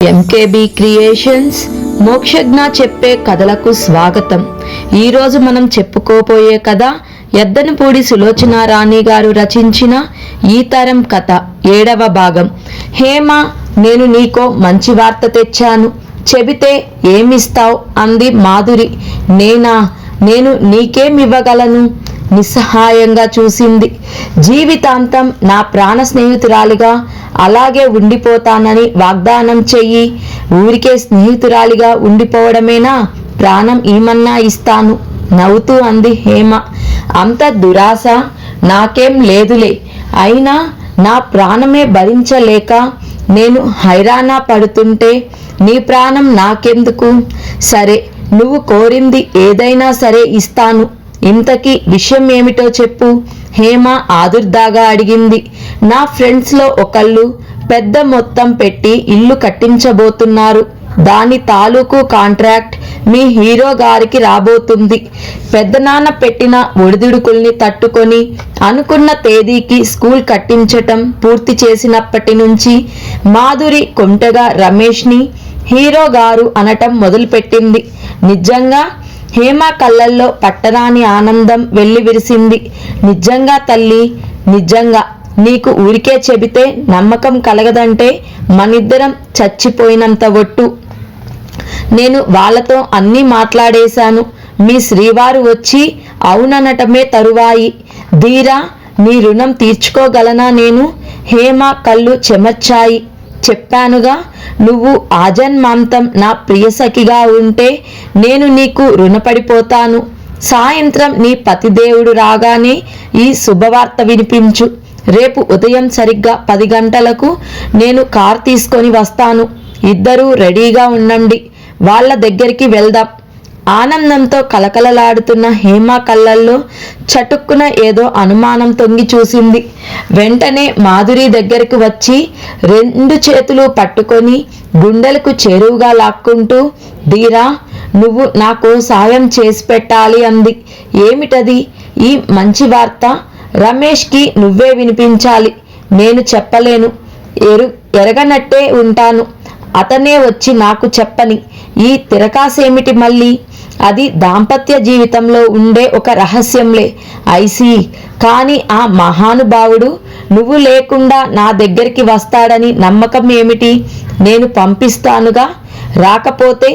MKB creations Mokshagna చెప్పే కథలకు స్వాగతం. ఈరోజు మనం చెప్పుకోబోయే కథ ఎద్దనపూడి సులోచన రాణి గారు రచించిన ఈ తరం కథ 7వ భాగం. హేమ, నేను నీకో మంచి వార్త తెచ్చాను, చెబితే ఏమిస్తావ్ అంది మాధురి. నేను నీకేమివ్వగలను? నిస్సహాయంగా చూసింది. జీవితాంతం నా ప్రాణ స్నేహితురాలిగా అలాగే ఉండిపోతానని వాగ్దానం చెయ్యి. ఊరికే స్నేహితురాలిగా ఉండిపోవడమేనా? ప్రాణం ఏమన్నా ఇస్తాను నవ్వుతూ అంది హేమ. అంత దురాశ నాకేం లేదులే, అయినా నా ప్రాణమే భరించలేక నేను హైరానా పడుతుంటే నీ ప్రాణం నాకెందుకు? సరే, నువ్వు కోరింది ఏదైనా సరే ఇస్తాను. ఇంతకీ విషయం ఏమిటో చెప్పు, హేమ ఆదుర్దాగా అడిగింది. నా ఫ్రెండ్స్లో ఒకళ్ళు పెద్ద మొత్తం పెట్టి ఇల్లు కట్టించబోతున్నారు. దాని తాలూకు కాంట్రాక్ట్ మీ హీరో గారికి రాబోతుంది. పెద్దనాన్న పెట్టిన ఒడిదుడుకుల్ని తట్టుకొని అనుకున్న తేదీకి స్కూల్ కట్టించటం పూర్తి చేసినప్పటి నుంచి మాధురి కొంటెగా రమేష్ని హీరో గారు అనటం మొదలుపెట్టింది. నిజంగా హేమ కళ్ళల్లో పట్టరాని ఆనందం వెల్లివిరిసింది. నిజంగా తల్లి, నిజంగా. నీకు ఊరికే చెబితే నమ్మకం కలగదంటే మనిద్దరం చచ్చిపోయినంత ఒట్టు. నేను వాళ్ళతో అన్నీ మాట్లాడేశాను. మీ శ్రీవారు వచ్చి అవుననటమే తరువాయి. ధీరా, నీ రుణం తీర్చుకోగలనా నేను? హేమ కళ్ళు చెమర్చాయి. చెప్పానుగా, నువ్వు ఆజన్మాంతం నా ప్రియసఖిగా ఉంటే నేను నీకు రుణపడిపోతాను. సాయంత్రం నీ పతిదేవుడు రాగానే ఈ శుభవార్త వినిపించు. రేపు ఉదయం సరిగ్గా 10 గంటలకు నేను కార్ తీసుకొని వస్తాను. ఇద్దరూ రెడీగా ఉండండి, వాళ్ళ దగ్గరికి వెళ్దాం. ఆనందంతో కలకలలాడుతున్న హేమ కళ్ళల్లో చటుక్కున ఏదో అనుమానం తొంగి చూసింది. వెంటనే మాధురి దగ్గరకు వచ్చి 2 చేతులు పట్టుకొని గుండెలకు చేరువుగా లాక్కుంటూ, ధీరా, నువ్వు నాకు సాయం చేసి పెట్టాలి అంది. ఏమిటది? ఈ మంచి వార్త రమేష్కి నువ్వే వినిపించాలి. నేను చెప్పలేను, ఎరగనట్టే ఉంటాను. అతనే వచ్చి నాకు చెప్పని. ఈ తిరకాసేమిటి మళ్ళీ? అది దాంపత్య జీవితంలో ఉండే ఒక రహస్యంలే. ఐసీ. కానీ ఆ మహానుభావుడు నువ్వు లేకుండా నా దగ్గరికి వస్తాడని నమ్మకం ఏమిటి? నేను పంపిస్తానుగా. రాకపోతే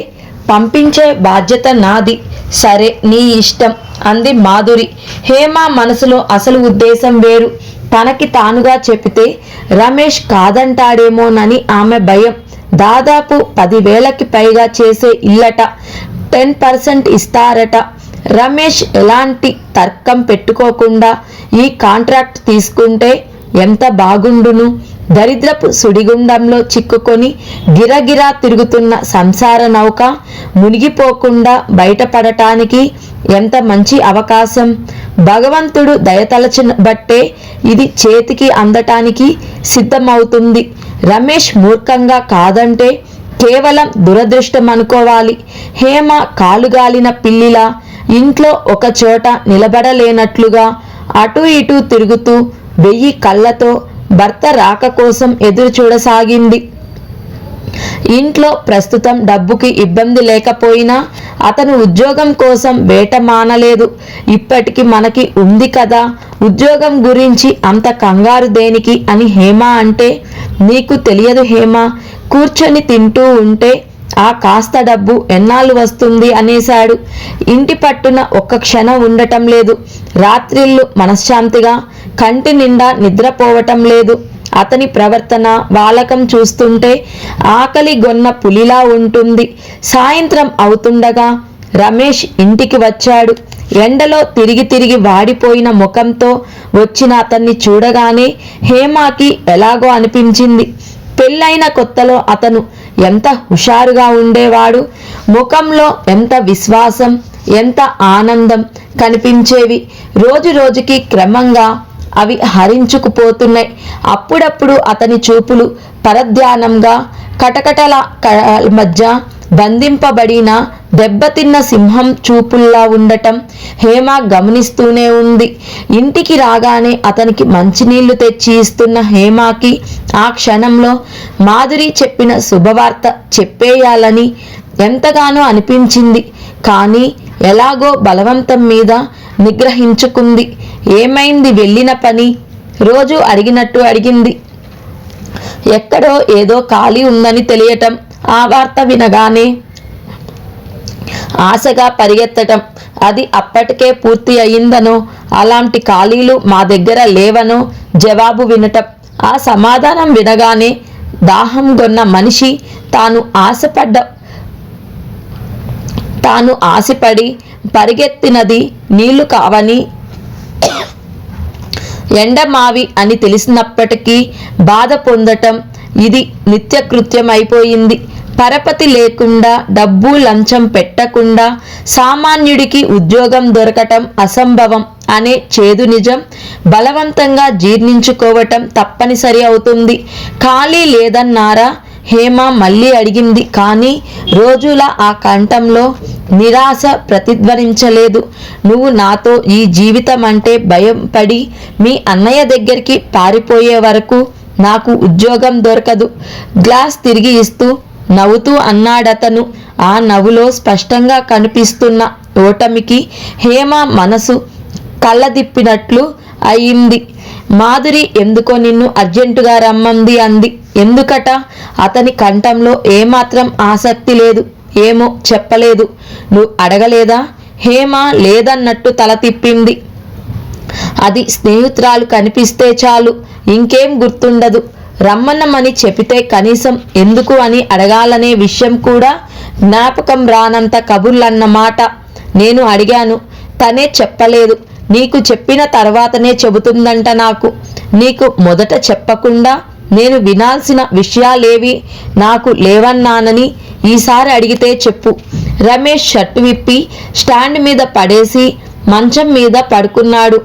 పంపించే బాధ్యత నాది. సరే, నీ ఇష్టం అంది మాధురి. హేమ మనసులో అసలు ఉద్దేశం వేరు. తనకి తానుగా చెబితే రమేష్ కాదంటాడేమోనని ఆమె భయం. దాదాపు 10,000కి పైగా చేసే ఇల్లట, 10% ఇస్తారట. రమేష్ ఎలాంటి తర్కం పెట్టుకోకుండా ఈ కాంట్రాక్ట్ తీసుకుంటే ఎంత బాగుండును. దరిద్రపు సుడిగుండంలో చిక్కుకొని గిరగిరా తిరుగుతున్న సంసార నౌక మునిగిపోకుండా బయటపడటానికి ఎంత మంచి అవకాశం. భగవంతుడు దయతలచబట్టే ఇది చేతికి అందటానికి సిద్ధమవుతుంది. రమేష్ మూర్ఖంగా కాదంటే కేవలం దురదృష్టం అనుకోవాలి. హేమ కాలుగాలిన పిల్లిలా ఇంట్లో ఒక చోట నిలబడలేనట్లుగా అటూ ఇటూ తిరుగుతూ 1000 కళ్ళతో భర్త రాక కోసం ఎదురు చూడసాగింది. ఇంట్లో ప్రస్తుతం డబ్బుకి ఇబ్బంది లేకపోయినా అతను ఉద్యోగం కోసం వేట మానలేదు. ఇప్పటికి మనకి ఉంది కదా, ఉద్యోగం గురించి అంత కంగారు దేనికి అని హేమ అంటే, నీకు తెలియదు హేమ, కూర్చొని తింటూ ఉంటే ఆ కాస్త డబ్బు ఎన్నాళ్ళు వస్తుంది అనేశాడు. ఇంటి పట్టున ఒక్క క్షణం ఉండటం లేదు. రాత్రిళ్ళు మనశ్శాంతిగా కంటి నిండా నిద్రపోవటం లేదు. అతని ప్రవర్తన వాలకం చూస్తుంటే ఆకలి గొన్న పులిలా ఉంటుంది. సాయంత్రం అవుతుండగా రమేష్ ఇంటికి వచ్చాడు. ఎండలో తిరిగి తిరిగి వాడిపోయిన ముఖంతో వచ్చిన అతన్ని చూడగానే హేమకి ఎలాగో అనిపించింది. పెళ్ళైన కొత్తలో అతను ఎంత హుషారుగా ఉండేవాడు. ముఖంలో ఎంత విశ్వాసం, ఎంత ఆనందం కనిపించేవి. రోజు రోజుకి క్రమంగా అవి హరించుకుపోతున్నాయి. అప్పుడప్పుడు అతని చూపులు పరధ్యానంగా కటకటల మధ్య బంధింపబడిన దెబ్బతిన్న సింహం చూపుల్లా ఉండటం హేమ గమనిస్తూనే ఉంది. ఇంటికి రాగానే అతనికి మంచినీళ్లు తెచ్చి ఇస్తున్న హేమకి ఆ క్షణంలో మాధురి చెప్పిన శుభవార్త చెప్పేయాలని ఎంతగానో అనిపించింది. కానీ ఎలాగో బలవంతం మీద నిగ్రహించుకుంది. ఏమైంది వెళ్ళిన పని? రోజు అడిగినట్టు అడిగింది. ఎక్కడో ఏదో ఖాళీ ఉందని తెలియటం, ఆ వార్త వినగానే ఆశగా పరిగెత్తటం, అది అప్పటికే పూర్తి అయిందనో అలాంటి ఖాళీలు మా దగ్గర లేవనో జవాబు వినటం. ఆ సమాధానం వినగానే దాహం గొన్న మనిషి తాను ఆశపడి పరిగెత్తినది నీళ్లు కావని, ఎండమావి అని తెలిసినప్పటికీ బాధ పొందటం ఇది నిత్యకృత్యం అయిపోయింది. పరపతి లేకుండా, డబ్బు లంచం పెట్టకుండా సామాన్యుడికి ఉద్యోగం దొరకటం అసంభవం అనే చేదు నిజం బలవంతంగా జీర్ణించుకోవటం తప్పనిసరి అవుతుంది. ఖాళీ లేదన్నారా? హేమ మళ్ళీ అడిగింది. కానీ రోజులా ఆ కంఠంలో నిరాశ ప్రతిధ్వనించలేదు. నువ్వు నాతో ఈ జీవితం అంటే భయం పడి మీ అన్నయ్య దగ్గరికి పారిపోయే వరకు నాకు ఉద్యోగం దొరకదు. గ్లాస్ తిరిగి ఇస్తూ నవ్వుతూ అన్నాడతను. ఆ నవ్వులో స్పష్టంగా కనిపిస్తున్న ఓటమికి హేమ మనసు కళ్ళదిప్పినట్లు అయింది. మాధురి ఎందుకో నిన్ను అర్జెంటుగా రమ్మంది అంది. ఎందుకట? అతని కంఠంలో ఏమాత్రం ఆసక్తి లేదు. ఏమో చెప్పలేదు. నువ్వు అడగలేదా? హేమ లేదన్నట్టు తల తిప్పింది. అది స్నేహితురాలు కనిపిస్తే చాలు, ఇంకేం గుర్తుండదు. రమ్మన్నమని చెబితే కనీసం ఎందుకు అని అడగాలనే విషయం కూడా జ్ఞాపకం రానంత కబుర్లన్నమాట. నేను అడిగాను, తనే చెప్పలేదు. నీకు చెప్పిన తర్వాతనే చెబుతుందంట నాకు. నీకు మొదట చెప్పకుండా నేను వినాల్సిన విషయాలేవి నాకు లేవన్నానని ఈసారి అడిగితే చెప్పు. రమేష్ షర్టు విప్పి స్టాండ్ మీద పడేసి మంచం మీద పడుకున్నాడు.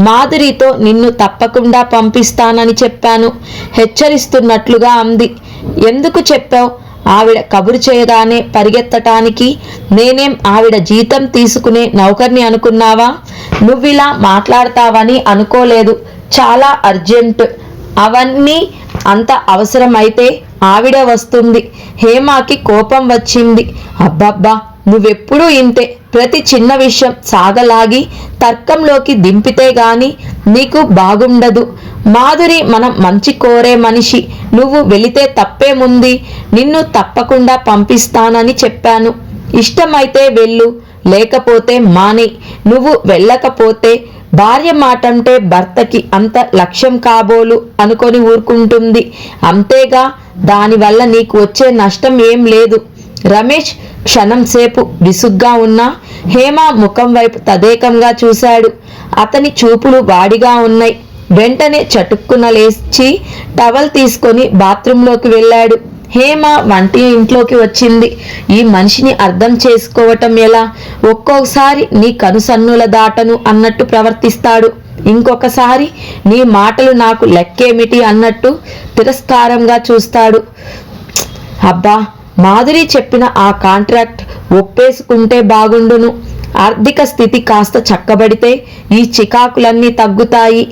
మాధురితో నిన్ను తప్పకుండా పంపిస్తానని చెప్పాను, హెచ్చరిస్తున్నట్లుగా అంది. ఎందుకు చెప్పావు? ఆవిడ కబురు చేయగానే పరిగెత్తటానికి నేనేం ఆవిడ జీతం తీసుకునే నౌకర్ని అనుకున్నావా? నువ్విలా మాట్లాడతావని అనుకోలేదు. చాలా అర్జెంట్. అవన్నీ అంత అవసరమైతే ఆవిడే వస్తుంది. హేమకి కోపం వచ్చింది. అబ్బబ్బా, నువ్వెప్పుడూ ఇంతే. ప్రతి చిన్న విషయం సాగలాగి తర్కంలోకి దింపితే గాని నీకు బాగుండదు. మాధురి మనం మంచి కోరే మనిషి. నువ్వు వెళితే తప్పేముంది? నిన్ను తప్పకుండా పంపిస్తానని చెప్పాను. ఇష్టమైతే వెళ్ళు, లేకపోతే మానే. నువ్వు వెళ్ళకపోతే భార్య మాటంటే భర్తకి అంత లక్ష్యం కాబోలు అనుకొని ఊరుకుంటుంది. అంతేగా, దానివల్ల నీకు వచ్చే నష్టం ఏం లేదు. రమేష్ క్షణం సేపు విసుగ్గా ఉన్నా హేమ ముఖం వైపు తదేకంగా చూశాడు. అతని చూపులు వాడిగా ఉన్నాయి. వెంటనే చటుక్కున లేచి టవల్ తీసుకొని బాత్రూంలోకి వెళ్ళాడు. హేమ వంటి ఇంట్లోకి వచ్చింది. ఈ మనిషిని అర్థం చేసుకోవటం ఎలా? ఒక్కొక్కసారి నీ కనుసన్నుల దాటను అన్నట్టు ప్రవర్తిస్తాడు. ఇంకొకసారి నీ మాటలు నాకు లెక్కేమిటి అన్నట్టు తిరస్కారంగా చూస్తాడు. అబ్బా, మాధురి చెప్పిన ఆ కాంట్రాక్ట్ ఒప్పేసుకుంటే బాగుండును. ఆర్థిక స్థితి కాస్త చక్కబడితే ఈ చికాకులన్నీ తగ్గుతాయి.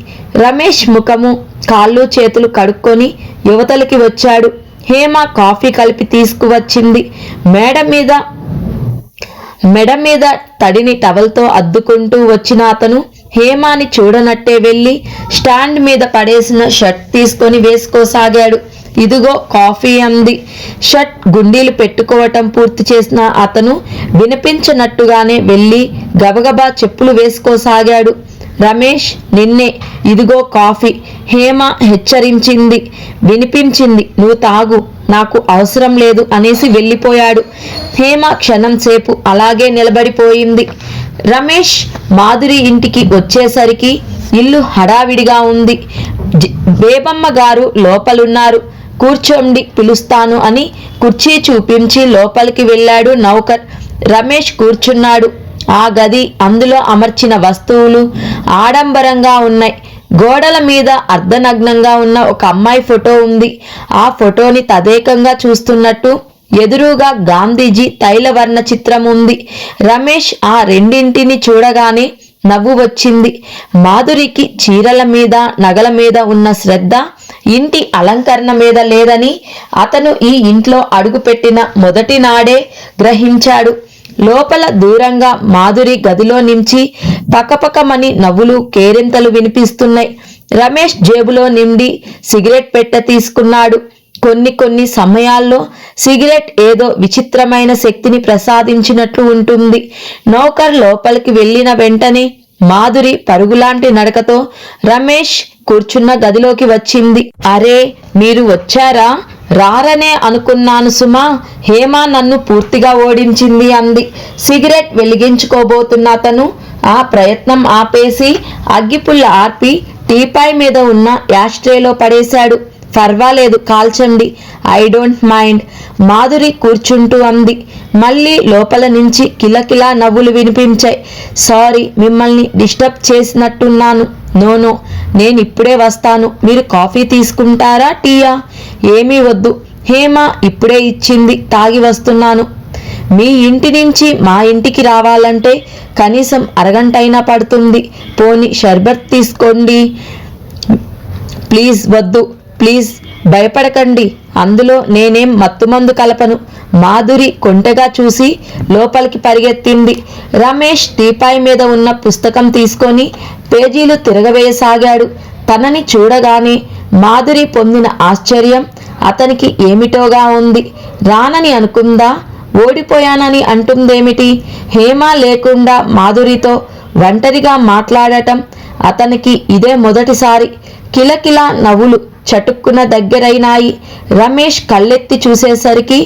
రమేష్ ముఖము కాళ్ళు చేతులు కడుక్కొని యువతలకి వచ్చాడు. హేమ కాఫీ కలిపి తీసుకువచ్చింది. మెడ మీద తడిని టవల్తో అద్దుకుంటూ వచ్చిన అతను హేమాని చూడనట్టే వెళ్ళి స్టాండ్ మీద పడేసిన షర్ట్ తీసుకొని వేసుకోసాగాడు. ఇదిగో కాఫీ అంది. షర్ట్ గుండీలు పెట్టుకోవటం పూర్తి చేసిన అతను వినిపించనట్టుగానే వెళ్ళి గబగబా చెప్పులు వేసుకోసాగాడు. రమేష్, నిన్నే. ఇదిగో కాఫీ. హేమ హెచ్చరించింది. వినిపించింది. నువ్వు తాగు, నాకు అవసరం లేదు అనేసి వెళ్ళిపోయాడు. హేమ క్షణం సేపు అలాగే నిలబడిపోయింది. రమేష్ మాధురి ఇంటికి వచ్చేసరికి ఇల్లు హడావిడిగా ఉంది. బేబమ్మ గారు లోపలున్నారు. కూర్చోండి, పిలుస్తాను అని కుర్చీ చూపించి లోపలికి వెళ్ళాడు నౌకర్. రమేష్ కూర్చున్నాడు. ఆ గది, అందులో అమర్చిన వస్తువులు ఆడంబరంగా ఉన్నాయి. గోడల మీద అర్ధనగ్నంగా ఉన్న ఒక అమ్మాయి ఫోటో ఉంది. ఆ ఫోటోని తదేకంగా చూస్తున్నట్టు ఎదురుగా గాంధీజీ తైలవర్ణ చిత్రం ఉంది. రమేష్ ఆ రెండింటిని చూడగానే నవ్వు వచ్చింది. మాధురికి చీరల మీద నగల మీద ఉన్న శ్రద్ధ ఇంటి అలంకరణ మీద లేదని అతను ఈ ఇంట్లో అడుగుపెట్టిన మొదటి నాడే గ్రహించాడు. లోపల దూరంగా మాధురి గదిలో నుంచి పకపకమని నవ్వులు కేరింతలు వినిపిస్తున్నాయి. రమేష్ జేబులో నిండి సిగరెట్ పెట్టె తీసుకున్నాడు. కొన్ని సమయాల్లో సిగరెట్ ఏదో విచిత్రమైన శక్తిని ప్రసాదించినట్లు ఉంటుంది. నౌకర్ లోపలికి వెళ్ళిన వెంటనే మాధురి పరుగులాంటి నడకతో రమేష్ కూర్చున్న గదిలోకి వచ్చింది. అరే, మీరు వచ్చారా? రారనే అనుకున్నాను సుమా. హేమ నన్ను పూర్తిగా ఓడించింది అంది. సిగరెట్ వెలిగించుకోబోతున్న అతను ఆ ప్రయత్నం ఆపేసి అగ్గిపుల్ల ఆర్పి టీపాయ్ మీద ఉన్న యాస్ట్రేలో పడేశాడు. పర్వాలేదు, కాల్చండి, ఐ డోంట్ మైండ్, మాధురి కూర్చుంటూ అంది. మళ్ళీ లోపల నుంచి కిలకిలా నవ్వులు వినిపించాయి. సారీ, మిమ్మల్ని డిస్టర్బ్ చేసినట్టున్నాను. నో, నేను ఇప్పుడే వస్తాను. మీరు కాఫీ తీసుకుంటారా, టీయా? ఏమీ వద్దు, హేమ ఇప్పుడే ఇచ్చింది, తాగి వస్తున్నాను. మీ ఇంటి నుంచి మా ఇంటికి రావాలంటే కనీసం అరగంటైనా పడుతుంది. పోనీ షర్బత్ తీసుకోండి. ప్లీజ్ వద్దు, ప్లీజ్, భయపడకండి, అందులో నేనేం మత్తుమందు కలపను. మాధురి కొంటెగా చూసి లోపలికి పరిగెత్తింది. రమేష్ టీపాయ్ మీద ఉన్న పుస్తకం తీసుకొని పేజీలు తిరగవేయసాగాడు. తనని చూడగానే మాధురి పొందిన ఆశ్చర్యం అతనికి ఏమిటోగా ఉంది. రానని అనుకుందా? ఓడిపోయానని అంటుందేమిటి? హేమ లేకుండా మాధురితో ఒంటరిగా మాట్లాడటం అతనికి ఇదే మొదటిసారి. కిలకిలా నవ్వులు చటుక్కున దగ్గరైనాయి. రమేష్ కళ్ళెత్తి చూసేసరికి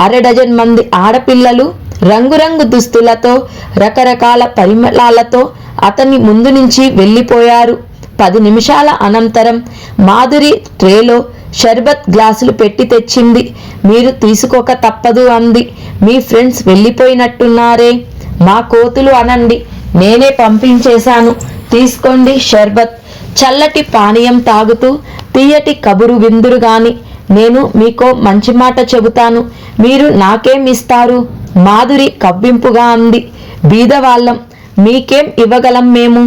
అరడజన్ మంది ఆడపిల్లలు రంగురంగు దుస్తులతో రకరకాల పరిమళాలతో అతని ముందు నుంచి వెళ్ళిపోయారు. 10 నిమిషాల అనంతరం మాధురి ట్రేలో షర్బత్ గ్లాసులు పెట్టి తెచ్చింది. మీరు తీసుకోక తప్పదు అంది. మీ ఫ్రెండ్స్ వెళ్ళిపోయినట్టున్నారే. మా కోతులు అనండి, నేనే పంపించేశాను. తీసుకోండి షర్బత్. చల్లటి పానీయం తాగుతూ తీయటి కబురు విందురు గాని. నేను మీకో మంచి మాట చెబుతాను, మీరు నాకేం ఇస్తారు? మాధురి కవ్వింపుగా అంది. బీదవాళ్ళం, మీకేం ఇవ్వగలం మేము?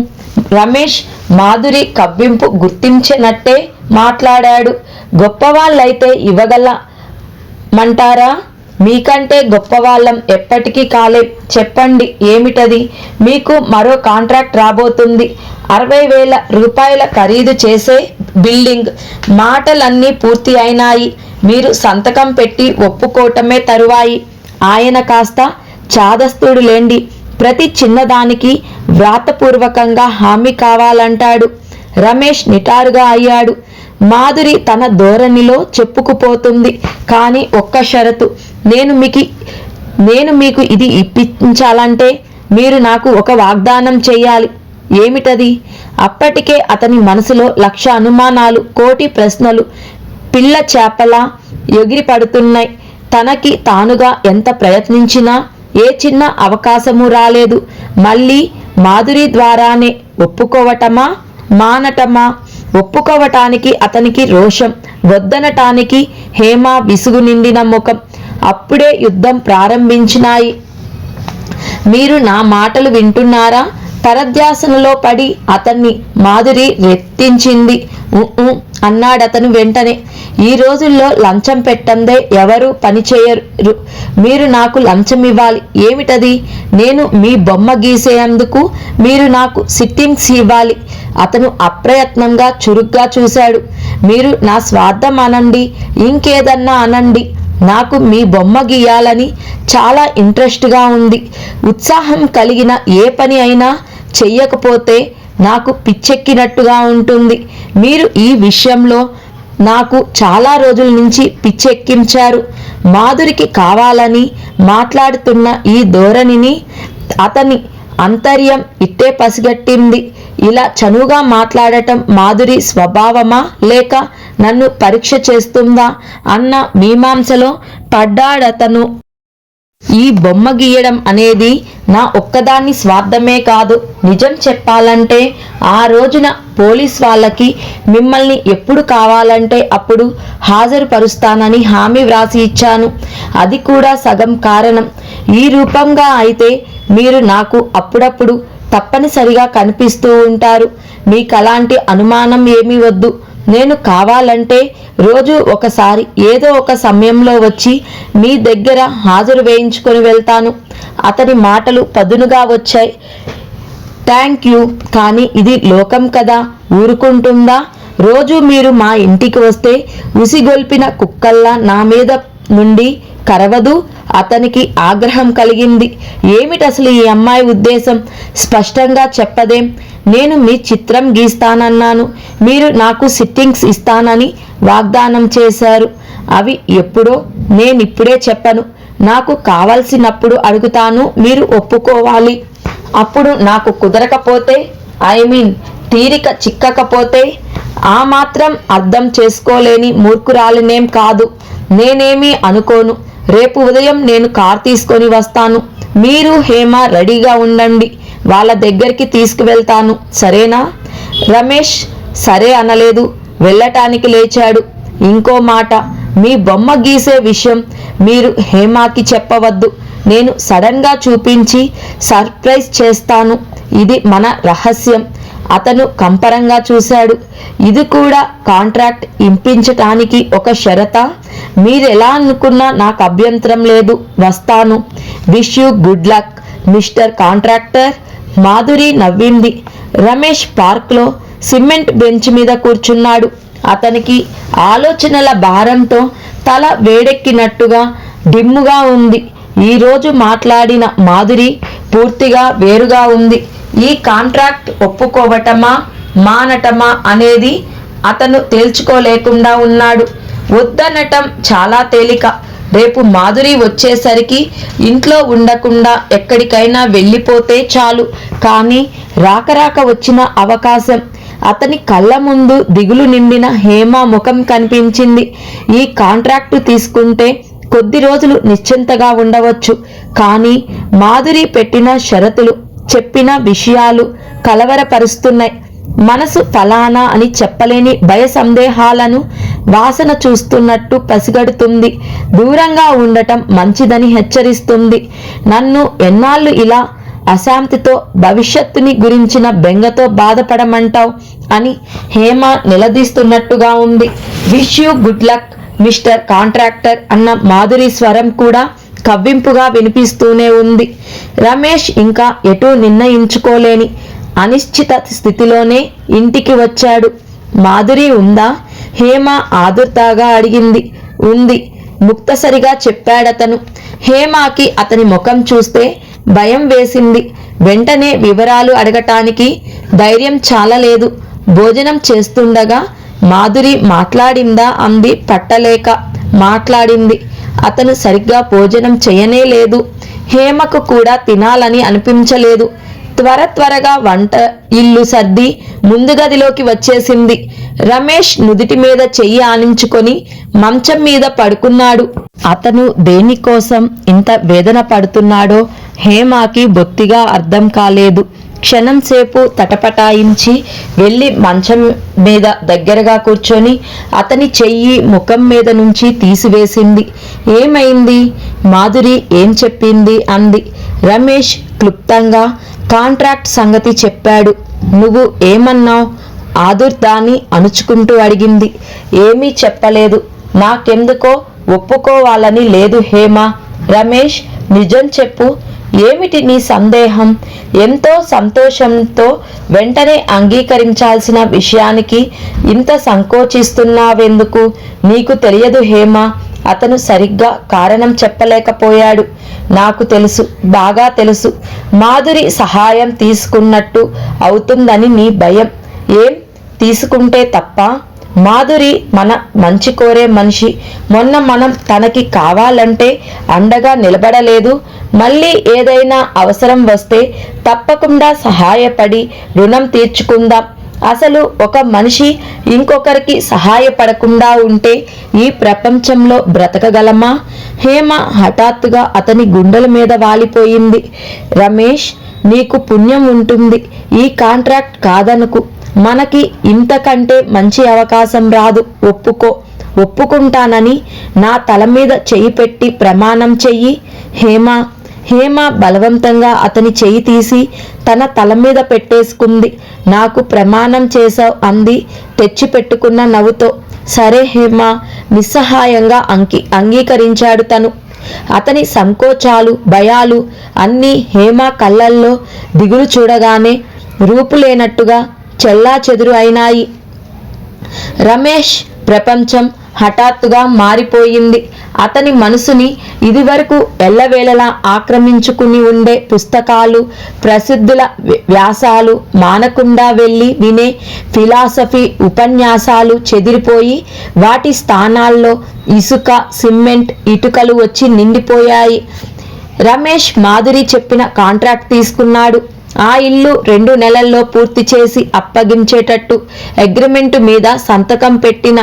రమేష్ మాధురి కవ్వింపు గుర్తించినట్టే మాట్లాడాడు. గొప్పవాళ్ళైతే ఇవ్వగలమంటారా? మీకంటే గొప్పవాళ్ళం ఎప్పటికీ కాలేం. చెప్పండి, ఏమిటది? మీకు మరో కాంట్రాక్ట్ రాబోతుంది. 60,000 రూపాయల ఖరీదు చేసే బిల్డింగ్. మాటలన్నీ పూర్తి అయినాయి. మీరు సంతకం పెట్టి ఒప్పుకోవటమే తరువాయి. ఆయన కాస్త చాదస్తుడు లేండి. ప్రతి చిన్నదానికి వ్రాతపూర్వకంగా హామీ కావాలంటాడు. రమేష్ నిటారుగా అయ్యాడు. మాధురి తన ధోరణిలో చెప్పుకుపోతుంది. కానీ ఒక్క షరతు, నేను మీకు ఇది ఇప్పించాలంటే మీరు నాకు ఒక వాగ్దానం చేయాలి. ఏమిటది? అప్పటికే అతని మనసులో 1,00,000 అనుమానాలు, 1,00,000 ప్రశ్నలు పిల్ల చేపలా ఎగిరి పడుతున్నాయి. తనకి తానుగా ఎంత ప్రయత్నించినా ఏ చిన్న అవకాశము రాలేదు. మళ్ళీ మాధురి ద్వారానే ఒప్పుకోవటమా, మానటమా? ఒప్పుకోవటానికి అతనికి రోషం, వద్దనటానికి హేమ విసుగు నిండిన ముఖం. అప్పుడే యుద్ధం ప్రారంభించినాయి. మీరు నా మాటలు వింటున్నారా? పరధ్యాసనలో పడి అతన్ని మాధురి రెట్టించింది. అన్నాడతను వెంటనే. ఈ రోజుల్లో లంచం పెట్టందే ఎవరు పని చేయరు. మీరు నాకు లంచం ఇవ్వాలి. ఏమిటది? నేను మీ బొమ్మ గీసేందుకు మీరు నాకు సిట్టింగ్స్ ఇవ్వాలి. అతను అప్రయత్నంగా చురుగ్గా చూశాడు. మీరు నా స్వార్థం అనండి, ఇంకేదన్నా అనండి, నాకు మీ బొమ్మ గీయాలని చాలా ఇంట్రెస్ట్గా ఉంది. ఉత్సాహం కలిగిన ఏ పని అయినా చెయ్యకపోతే నాకు పిచ్చెక్కినట్టుగా ఉంటుంది. మీరు ఈ విషయంలో నాకు చాలా రోజుల నుంచి పిచ్చెక్కించారు. మాధురికి కావాలని మాట్లాడుతున్న ఈ ధోరణిని అతని అంతర్యం ఇట్టే పసిగట్టింది. ఇలా చనువుగా మాట్లాడటం మాధురి స్వభావమా, లేక నన్ను పరీక్ష చేస్తుందా అన్న మీమాంసలో పడ్డాడతను. ఈ బొమ్మ గీయడం అనేది నా ఒక్కదాన్ని స్వార్థమే కాదు. నిజం చెప్పాలంటే ఆ రోజున పోలీస్ వాళ్ళకి మిమ్మల్ని ఎప్పుడు కావాలంటే అప్పుడు హాజరుపరుస్తానని హామీ వ్రాసి ఇచ్చాను. అది కూడా సగం కారణం ఈ రూపంగా అయితే మీరు నాకు అప్పుడప్పుడు తప్పనిసరిగా కనిపిస్తూ ఉంటారు. మీకు అలాంటి అనుమానం ఏమీ వద్దు. నేను కావాలంటే రోజు ఒకసారి ఏదో ఒక సమయంలో వచ్చి మీ దగ్గర హాజరు వేయించుకొని వెళ్తాను. అతని మాటలు పదునుగా వచ్చాయి. థ్యాంక్ యూ, కానీ ఇది లోకం కదా, ఊరుకుంటుందా? రోజు మీరు మా ఇంటికి వస్తే ఉసిగొల్పిన కుక్కల్లా నా మీద నుండి కరవదు? అతనికి ఆగ్రహం కలిగింది. ఏమిటి అసలు ఈ అమ్మాయి ఉద్దేశం? స్పష్టంగా చెప్పదేం? నేను మీ చిత్రం గీస్తానన్నాను, మీరు నాకు సిట్టింగ్స్ ఇస్తానని వాగ్దానం చేశారు. అవి ఎప్పుడో నేనిప్పుడే చెప్పను. నాకు కావలసినప్పుడు అడుగుతాను, మీరు ఒప్పుకోవాలి. అప్పుడు నాకు కుదరకపోతే, తీరిక చిక్కకపోతే ఆ మాత్రం అర్థం చేసుకోలేని మూర్ఖురాలినేం కాదు. నేనేమీ అనుకోను. రేపు ఉదయం నేను కార్ తీసుకొని వస్తాను. మీరు హేమ రెడీగా ఉండండి, వాళ్ళ దగ్గరికి తీసుకువెళ్తాను, సరేనా? రమేష్ సరే అనలేదు. వెళ్ళటానికి లేచాడు. ఇంకో మాట, మీ బొమ్మ గీసే విషయం మీరు హేమాకి చెప్పవద్దు. నేను సడన్గా చూపించి సర్ప్రైజ్ చేస్తాను. ఇది మన రహస్యం. అతను కంపరంగా చూశాడు. ఇది కూడా కాంట్రాక్ట్ ఇంపించటానికి ఒక షరతా? మీరెలా అనుకున్నా నాకు అభ్యంతరం లేదు. వస్తాను. Wish you good luck mister contractor. Madhuri నవ్వింది. రమేష్ పార్క్లో సిమెంట్ బెంచ్ మీద కూర్చున్నాడు. అతనికి ఆలోచనల భారంతో తల వేడెక్కినట్టుగా డిమ్ముగా ఉంది. ఈరోజు మాట్లాడిన మాధురి పూర్తిగా వేరుగా ఉంది. ఈ కాంట్రాక్ట్ ఒప్పుకోవటమా మానటమా అనేది అతను తేల్చుకోలేకుండా ఉన్నాడు. వద్దనటం చాలా తేలిక. రేపు మాధురి వచ్చేసరికి ఇంట్లో ఉండకుండా ఎక్కడికైనా వెళ్ళిపోతే చాలు. కానీ రాకరాక వచ్చిన అవకాశం. అతని కళ్ళ ముందు దిగులు నిండిన హేమ ముఖం కనిపించింది. ఈ కాంట్రాక్టు తీసుకుంటే కొద్ది రోజులు నిశ్చింతగా ఉండవచ్చు. కానీ మాధురి పెట్టిన షరతులు, చెప్పిన విషయాలు కలవరపరుస్తున్నాయి. మనసు ఫలానా అని చెప్పలేని భయ సందేహాలను వాసన చూస్తున్నట్టు పసిగడుతుంది. దూరంగా ఉండటం మంచిదని హెచ్చరిస్తుంది. నన్ను ఎన్నాళ్ళు ఇలా అశాంతితో, భవిష్యత్తుని గురించిన బెంగతో బాధపడమంటావు అని హేమ నిలదీస్తున్నట్టుగా ఉంది. Wish you good luck mister contractor అన్న మాధురి స్వరం కూడా కవ్వింపుగా వినిపిస్తూనే ఉంది. రమేష్ ఇంకా ఎటూ నిర్ణయించుకోలేని అనిశ్చిత స్థితిలోనే ఇంటికి వచ్చాడు. మాధురి ఉందా? హేమ ఆదుర్దాగా అడిగింది. ఉంది, ముక్తసరిగా చెప్పాడతను. హేమకి అతని ముఖం చూస్తే భయం వేసింది. వెంటనే వివరాలు అడగటానికి ధైర్యం చాలలేదు. భోజనం చేస్తుండగా మాధురి మాట్లాడిందా అంది పట్టలేక. మాట్లాడింది. అతను సరిగ్గా భోజనం చేయనే లేదు. హేమకు కూడా తినాలని అనిపించలేదు. త్వరగా వంట ఇల్లు సర్ది ముందు గదిలోకి వచ్చేసింది. రమేష్ నుదిటి మీద చెయ్యి ఆనించుకొని మంచం మీద పడుకున్నాడు. అతను దేనికోసం ఇంత వేదన పడుతున్నాడో హేమకి బొత్తిగా అర్థం కాలేదు. క్షణం సేపు తటపటాయించి వెళ్ళి మంచం మీద దగ్గరగా కూర్చొని అతని చెయ్యి ముఖం మీద నుంచి తీసివేసింది. ఏమైంది? మాధురి ఏం చెప్పింది అంది. రమేష్ క్లుప్తంగా కాంట్రాక్ట్ సంగతి చెప్పాడు. నువ్వు ఏమన్నావు? ఆదుర్దాన్ని అణుచుకుంటూ అడిగింది. ఏమీ చెప్పలేదు. నాకెందుకో ఒప్పుకోవాలని లేదు హేమ. రమేష్ నిజం చెప్పు, ఏమిటి నీ సందేహం? ఎంతో సంతోషంతో వెంటనే అంగీకరించాల్సిన విషయానికి ఇంత సంకోచిస్తున్నావెందుకు? నీకు తెలియదు హేమ. అతను సరిగ్గా కారణం చెప్పలేకపోయాడు. నాకు తెలుసు, బాగా తెలుసు. మాధురి సహాయం తీసుకున్నట్టు అవుతుందని నీ భయం. ఏం తీసుకుంటే తప్ప? మాధురి మన మంచి కోరే మనిషి. మొన్న మనం తనకి కావాలంటే అండగా నిలబడలేదు. మళ్ళీ ఏదైనా అవసరం వస్తే తప్పకుండా సహాయపడి రుణం తీర్చుకుందాం. అసలు ఒక మనిషి ఇంకొకరికి సహాయపడకుండా ఉంటే ఈ ప్రపంచంలో బ్రతకగలమా? హేమ హఠాత్తుగా అతని గుండెల మీద వాలిపోయింది. రమేష్, నీకు పుణ్యం ఉంటుంది. ఈ కాంట్రాక్ట్ కాదనుకు. మనకి ఇంతకంటే మంచి అవకాశం రాదు. ఒప్పుకో. ఒప్పుకుంటానని నా తల మీద చెయ్యి పెట్టి ప్రమాణం చెయ్యి. హేమ బలవంతంగా అతని చెయ్యి తీసి తన తల మీద పెట్టేసుకుంది. నాకు ప్రమాణం చేశావు అంది తెచ్చిపెట్టుకున్న నవ్వుతో. సరే హేమ, నిస్సహాయంగా అంగీకరించాడు తను. అతని సంకోచాలు, భయాలు అన్నీ హేమ కళ్ళల్లో దిగులు చూడగానే రూపులేనట్టుగా చెల్లాచెదురు అయినాయి. రమేష్ ప్రపంచం హఠాత్తుగా మారిపోయింది. అతని మనసుని ఇదివరకు ఎల్లవేళలా ఆక్రమించుకుని ఉండే పుస్తకాలు, ప్రసిద్ధుల వ్యాసాలు, మానకుండా వెళ్ళి వినే ఫిలాసఫీ ఉపన్యాసాలు చెదిరిపోయి వాటి స్థానాల్లో ఇసుక, సిమెంట్, ఇటుకలు వచ్చి నిండిపోయాయి. రమేష్ మాధురి చెప్పిన కాంట్రాక్ట్ తీసుకున్నాడు. ఆ ఇల్లు 2 నెలల్లో పూర్తి చేసి అప్పగించేటట్టు అగ్రిమెంటు మీద సంతకం పెట్టిన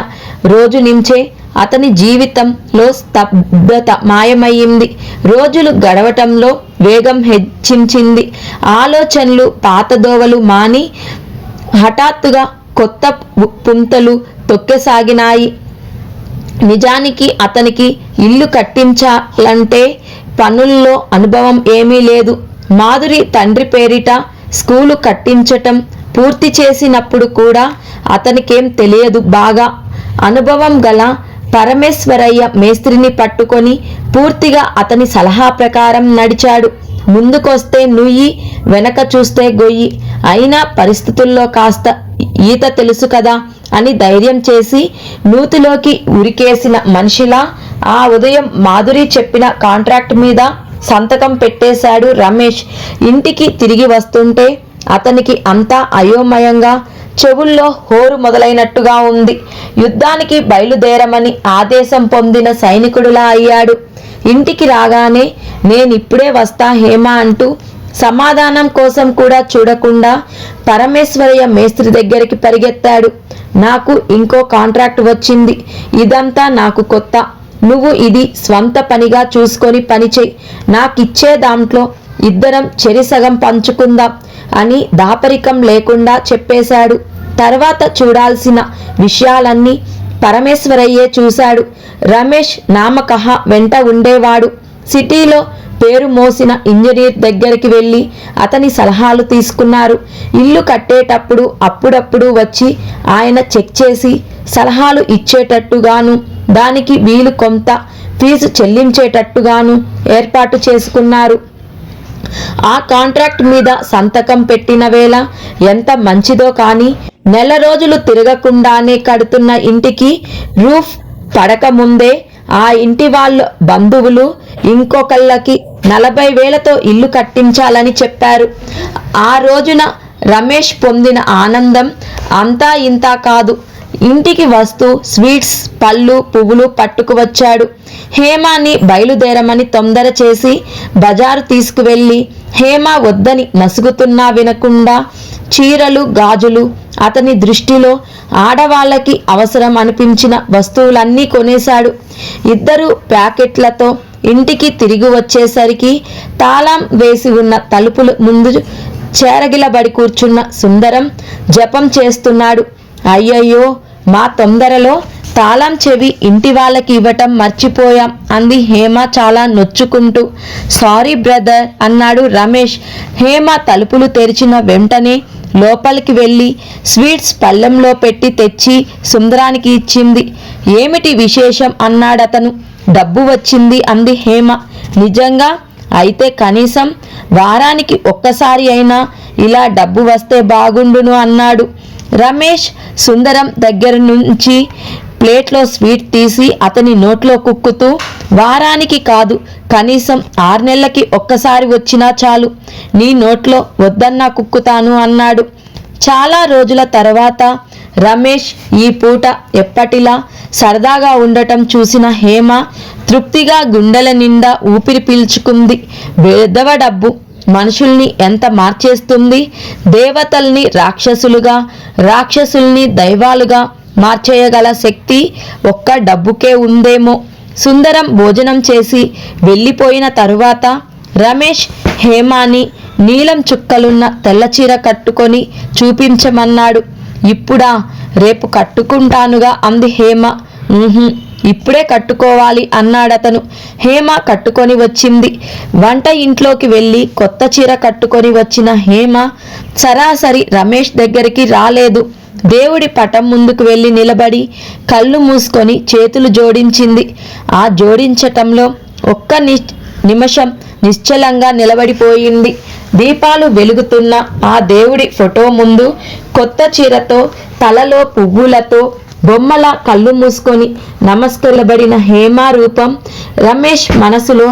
రోజు నుంచే అతని జీవితంలో స్తబ్దత మాయమయ్యింది. రోజులు గడవటంలో వేగం హెచ్చించింది. ఆలోచనలు పాతదోవలు మాని హఠాత్తుగా కొత్త పుంతలు తొక్కెసాగినాయి. నిజానికి అతనికి ఇల్లు కట్టించాలంటే పనుల్లో అనుభవం ఏమీ లేదు. మాధురి తండ్రి పేరిట స్కూలు కట్టించటం పూర్తి చేసినప్పుడు కూడా అతనికేం తెలియదు. బాగా అనుభవం గల పరమేశ్వరయ్య మేస్త్రిని పట్టుకొని పూర్తిగా అతని సలహా ప్రకారం నడిచాడు. ముందుకొస్తే నుయ్యి, వెనక చూస్తే గొయ్యి. అయినా పరిస్థితుల్లో కాస్త ఈత తెలుసు కదా అని ధైర్యం చేసి నూతిలోకి ఉరికేసిన మనిషిలా ఆ ఉదయం మాధురి చెప్పిన కాంట్రాక్ట్ మీద సంతకం పెట్టేశాడు రమేష్. ఇంటికి తిరిగి వస్తుంటే అతనికి అంతా అయోమయంగా, చెవుల్లో హోరు మొదలైనట్టుగా ఉంది. యుద్ధానికి బయలుదేరమని ఆదేశం పొందిన సైనికుడిలా అయ్యాడు. ఇంటికి రాగానే నేనిప్పుడే వస్తా హేమ అంటూ సమాధానం కోసం కూడా చూడకుండా పరమేశ్వరయ్య మేస్త్రి దగ్గరికి పరిగెత్తాడు. నాకు ఇంకో కాంట్రాక్ట్ వచ్చింది. ఇదంతా నాకు కొత్త. నువ్వు ఇది స్వంత పనిగా చూసుకొని పనిచేయి. నాకిచ్చే దాంట్లో ఇద్దరం చెరిసగం పంచుకుందాం అని దాపరికం లేకుండా చెప్పేశాడు. తర్వాత చూడాల్సిన విషయాలన్నీ పరమేశ్వరయ్యే చూశాడు. రమేష్ నామకహ వెంట ఉండేవాడు. సిటీలో పేరు మోసిన ఇంజనీర్ దగ్గరికి వెళ్ళి అతని సలహాలు తీసుకున్నారు. ఇల్లు కట్టేటప్పుడు అప్పుడప్పుడు వచ్చి ఆయన చెక్ చేసి సలహాలు ఇచ్చేటట్టుగాను, దానికి వీలు కొంత ఫీజు చెల్లించేటట్టుగాను ఏర్పాటు చేసుకున్నారు. ఆ కాంట్రాక్ట్ మీద సంతకం పెట్టిన వేళ ఎంత మంచిదో కానీ, నెల రోజులు తిరగకుండానే కడుతున్న ఇంటికి రూఫ్ పడక ముందే ఆ ఇంటి వాళ్ళ బంధువులు ఇంకొకళ్ళకి 40,000తో ఇల్లు కట్టించాలని చెప్పారు. ఆ రోజున రమేష్ పొందిన ఆనందం అంతా ఇంతా కాదు. ఇంటికి వస్తూ స్వీట్స్, పళ్ళు, పువ్వులు పట్టుకువచ్చాడు. హేమాని బయలుదేరమని తొందర చేసి బజారు తీసుకువెళ్ళి హేమ వద్దని నసుగుతున్నా వినకుండా చీరలు, గాజులు, అతని దృష్టిలో ఆడవాళ్ళకి అవసరం అనిపించిన వస్తువులన్నీ కొనేశాడు. ఇద్దరు ప్యాకెట్లతో ఇంటికి తిరిగి వచ్చేసరికి తాళం వేసి ఉన్న తలుపుల ముందు చేరగిలబడి కూర్చున్న సుందరం జపం చేస్తున్నాడు. అయ్యయ్యో, మా తొందరలో తాళం చెవి ఇంటి వాళ్ళకి ఇవ్వటం మర్చిపోయాం అంది హేమ చాలా నొచ్చుకుంటూ. సారీ బ్రదర్ అన్నాడు రమేష్. హేమ తలుపులు తెరిచిన వెంటనే లోపలికి వెళ్ళి స్వీట్స్ పళ్ళెంలో పెట్టి తెచ్చి సుందరానికి ఇచ్చింది. ఏమిటి విశేషం అన్నాడతను. డబ్బు వచ్చింది అంది హేమ. నిజంగా? అయితే కనీసం వారానికి ఒక్కసారి అయినా ఇలా డబ్బు వస్తే బాగుండును అన్నాడు రమేష్. సుందరం దగ్గర నుంచి ప్లేట్లో స్వీట్ తీసి అతని నోట్లో కుక్కుతూ, వారానికి కాదు, కనీసం 6 నెలలకి ఒక్కసారి వచ్చినా చాలు, నీ నోట్లో వద్దన్నా కుక్కుతాను అన్నాడు. చాలా రోజుల తర్వాత రమేష్ ఈ పూట ఎప్పటిలా సరదాగా ఉండటం చూసిన హేమ తృప్తిగా గుండెల నిండా ఊపిరి పీల్చుకుంది. వెధవ డబ్బు మనుషుల్ని ఎంత మార్చేస్తుంది. దేవతల్ని రాక్షసులుగా, రాక్షసుల్ని దైవాలుగా మార్చేయగల శక్తి ఒక్క డబ్బుకే ఉందేమో. సుందరం భోజనం చేసి వెళ్ళిపోయిన తరువాత రమేష్ హేమాని నీలం చుక్కలున్న తెల్లచీర కట్టుకొని చూపించమన్నాడు. ఇప్పుడా? రేపు కట్టుకుంటానుగా అంది హేమ. ఇప్పుడే కట్టుకోవాలి అన్నాడతను. హేమ కట్టుకొని వచ్చింది. వంట ఇంట్లోకి వెళ్ళి కొత్త చీర కట్టుకొని వచ్చిన హేమ సరాసరి రమేష్ దగ్గరికి రాలేదు. దేవుడి పటం ముందుకు వెళ్ళి నిలబడి కళ్ళు మూసుకొని చేతులు జోడించింది. ఆ జోడించటంలో ఒక్క నిమిషం నిశ్చలంగా నిలబడిపోయింది. దీపాలు వెలుగుతున్న ఆ దేవుడి ఫోటో ముందు కొత్త చీరతో తలలో పువ్వులతో బొమ్మల కళ్ళు మూసుకొని నమస్కరించబడిన హేమా రూపం రమేష్ మనసులో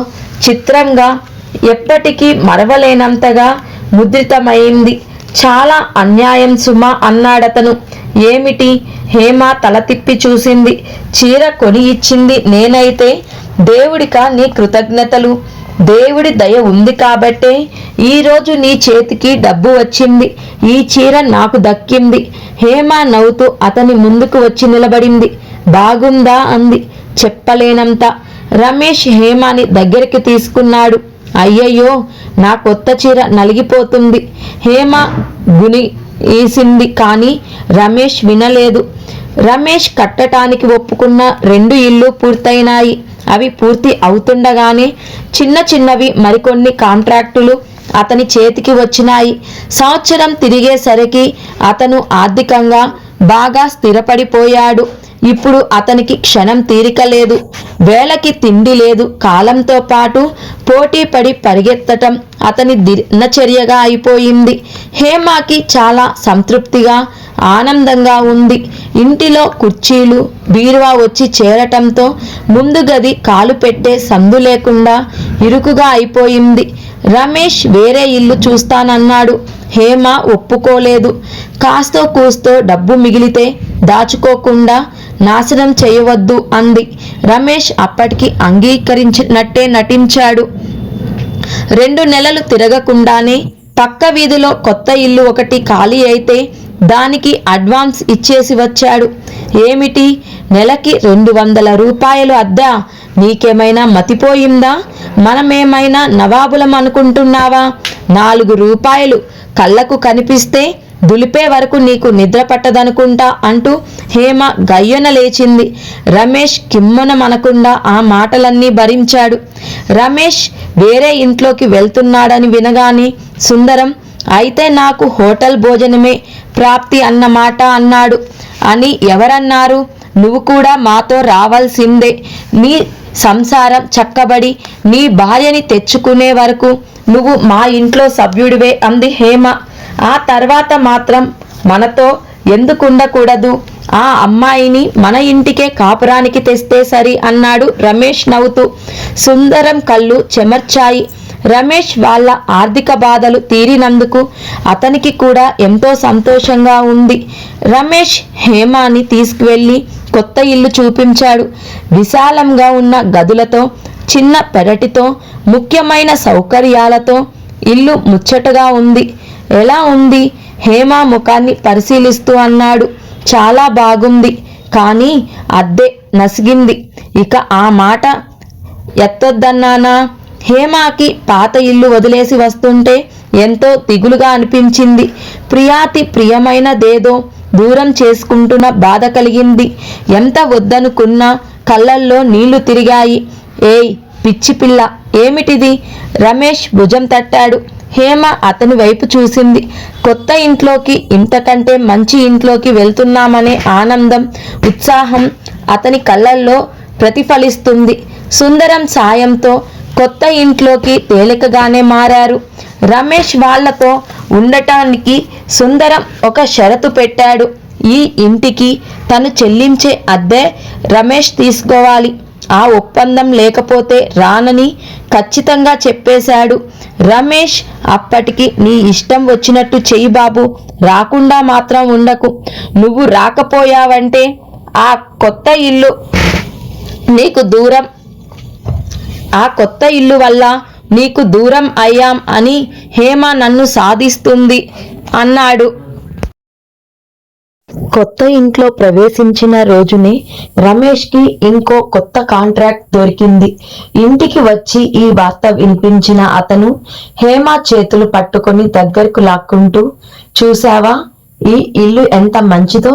చిత్రంగా ఎప్పటికీ మరవలేనంతగా ముద్రితమైంది. చాలా అన్యాయం సుమా అన్నాడతను. ఏమిటి? హేమ తల తిప్పి చూసింది. చీర కొని ఇచ్చింది నేనైతే దేవుడికా నీ కృతజ్ఞతలు? దేవుడి దయ ఉంది కాబట్టే ఈరోజు నీ చేతికి డబ్బు వచ్చింది. ఈ చీర నాకు దక్కింది. హేమ నవ్వుతూ అతని ముందుకు వచ్చి నిలబడింది. బాగుందా అంది. చెప్పలేనంత. రమేష్ హేమాని దగ్గరికి తీసుకున్నాడు. అయ్యయ్యో, నా కొత్త చీర నలిగిపోతుంది. హేమ గుని ఈసింది కానీ రమేష్ వినలేదు. రమేష్ కట్టటానికి ఒప్పుకున్న 2 ఇళ్ళు పూర్తయినాయి. అవి పూర్తి అవుతుండగానే చిన్న చిన్నవి మరికొన్ని కాంట్రాక్టులు అతని చేతికి వచ్చినాయి. సంవత్సరం తిరిగేసరికి అతను ఆర్థికంగా బాగా స్థిరపడిపోయాడు. ఇప్పుడు అతనికి క్షణం తీరిక లేదు. వేళకి తిండి లేదు. కాలంతో పాటు పోటీ పడి పరిగెత్తటం అతని దినచర్యగా అయిపోయింది. హేమకి చాలా సంతృప్తిగా ఆనందంగా ఉంది. ఇంటిలో కుర్చీలు బీరువా వచ్చి చేరటంతో ముందు గది కాలు పెట్టే సందు లేకుండా ఇరుకుగా అయిపోయింది. రమేష్ వేరే ఇల్లు చూస్తానన్నాడు. హేమ ఒప్పుకోలేదు. కాస్తో కూస్తో డబ్బు మిగిలితే దాచుకోకుండా నాశనం చేయవద్దు అంది. రమేష్ అప్పటికి అంగీకరించినట్టే నటించాడు. 2 నెలలు తిరగకుండానే పక్క వీధిలో కొత్త ఇల్లు ఒకటి ఖాళీ అయితే దానికి అడ్వాన్స్ ఇచ్చేసి వచ్చాడు. ఏమిటి? నెలకి 200 రూపాయలు అద్దా? నీకేమైనా మతిపోయిందా? మనమేమైనా నవాబులం అనుకుంటున్నావా? 4 రూపాయలు కళ్ళకు కనిపిస్తే దులిపే వరకు నీకు నిద్ర పట్టదనుకుంటా అంటూ హేమ గయ్యన లేచింది. రమేష్ కిమ్మనమనకుండా ఆ మాటలన్నీ భరించాడు. రమేష్ వేరే ఇంట్లోకి వెళ్తున్నాడని వినగానే సుందరం, అయితే నాకు హోటల్ భోజనమే ప్రాప్తి అన్నమాట అన్నాడు. అని ఎవరన్నారు? నువ్వు కూడా మాతో రావాల్సిందే. నీ సంసారం చక్కబడి నీ భార్యని తెచ్చుకునే వరకు నువ్వు మా ఇంట్లో సభ్యుడివే అంది హేమ. ఆ తర్వాత మాత్రం మనతో ఎందుకుండకూడదు? ఆ అమ్మాయిని మన ఇంటికే కాపురానికి తెస్తే సరి అన్నాడు రమేష్ నవ్వుతూ. సుందరం కళ్ళు చెమర్చాయి. రమేష్ వాళ్ళ ఆర్థిక బాధలు తీరినందుకు అతనికి కూడా ఎంతో సంతోషంగా ఉంది. రమేష్ హేమాని తీసుకువెళ్ళి కొత్త ఇల్లు చూపించాడు. విశాలంగా ఉన్న గదులతో, చిన్న పెరటితో, ముఖ్యమైన సౌకర్యాలతో ఇల్లు ముచ్చటగా ఉంది. ఎలా ఉంది? హేమ ముఖాన్ని పరిశీలిస్తూ అన్నాడు. చాలా బాగుంది, కానీ అద్దె నసిగింది. ఇక ఆ మాట ఎత్తొద్దన్నానా? హేమకి పాత ఇల్లు వదిలేసి వస్తుంటే ఎంతో దిగులుగా అనిపించింది. ప్రియాతి ప్రియమైనదేదో దూరం చేసుకుంటున్న బాధ కలిగింది. ఎంత వద్దనుకున్నా కళ్ళల్లో నీళ్లు తిరిగాయి. ఏయ్ పిచ్చి పిల్ల, ఏమిటిది? రమేష్ భుజం తట్టాడు. హేమ అతని వైపు చూసింది. కొత్త ఇంట్లోకి, ఇంతకంటే మంచి ఇంట్లోకి వెళ్తున్నామనే ఆనందం, ఉత్సాహం అతని కళ్ళల్లో ప్రతిఫలిస్తుంది. సుందరం సాయంతో కొత్త ఇంట్లోకి తేలికగానే మారారు. రమేష్ వాళ్లతో ఉండటానికి సుందరం ఒక షరతు పెట్టాడు. ఈ ఇంటికి తను చెల్లించే అద్దె రమేష్ తీసుకోవాలి. ఆ ఒప్పందం లేకపోతే రానని ఖచ్చితంగా చెప్పేశాడు. రమేష్ అప్పటికి నీ ఇష్టం వచ్చినట్టు చెయ్యి బాబు, రాకుండా మాత్రం ఉండకు. నువ్వు రాకపోయావంటే ఆ కొత్త ఇల్లు వల్ల నీకు దూరం అయ్యాం అని హేమ నన్ను సాధిస్తుంది అన్నాడు. కొత్త ఇంట్లో ప్రవేశించిన రోజునే రమేష్ కి ఇంకో కొత్త కాంట్రాక్ట్ దొరికింది. ఇంటికి వచ్చి ఈ వార్త వినిపించిన అతను హేమ చేతులు పట్టుకొని దగ్గరకు లాక్కుంటూ, చూసావా ఈ ఇల్లు ఎంత మంచిదో,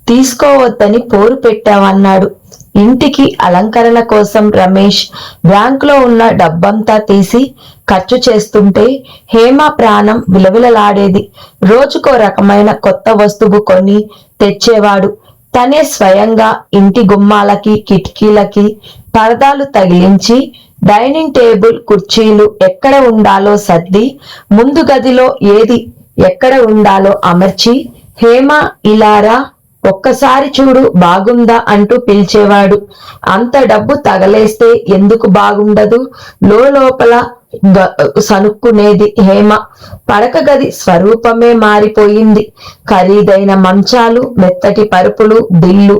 తీసుకోవద్దని పోరు పెట్టావన్నాడు. ఇంటికి అలంకరణ కోసం రమేష్ బ్యాంకులో ఉన్న డబ్బంతా తీసి ఖర్చు చేస్తుంటే హేమ ప్రాణం విలవిలలాడేది. రోజుకో రకమైన కొత్త వస్తువు కొని తెచ్చేవాడు. తనే స్వయంగా ఇంటి గుమ్మాలకి కిటికీలకి పరదాలు తగిలించి డైనింగ్ టేబుల్ కుర్చీలు ఎక్కడ ఉండాలో సర్ది ముందు గదిలో ఏది ఎక్కడ ఉండాలో అమర్చి, హేమ ఇలారా ఒక్కసారి చూడు బాగుందా అంటూ పిలిచేవాడు. అంత డబ్బు తగలేస్తే ఎందుకు బాగుండదు లోపల సనుక్కునేది హేమ. పడక గది స్వరూపమే మారిపోయింది. ఖరీదైన మంచాలు, మెత్తటి పరుపులు, దిల్లు,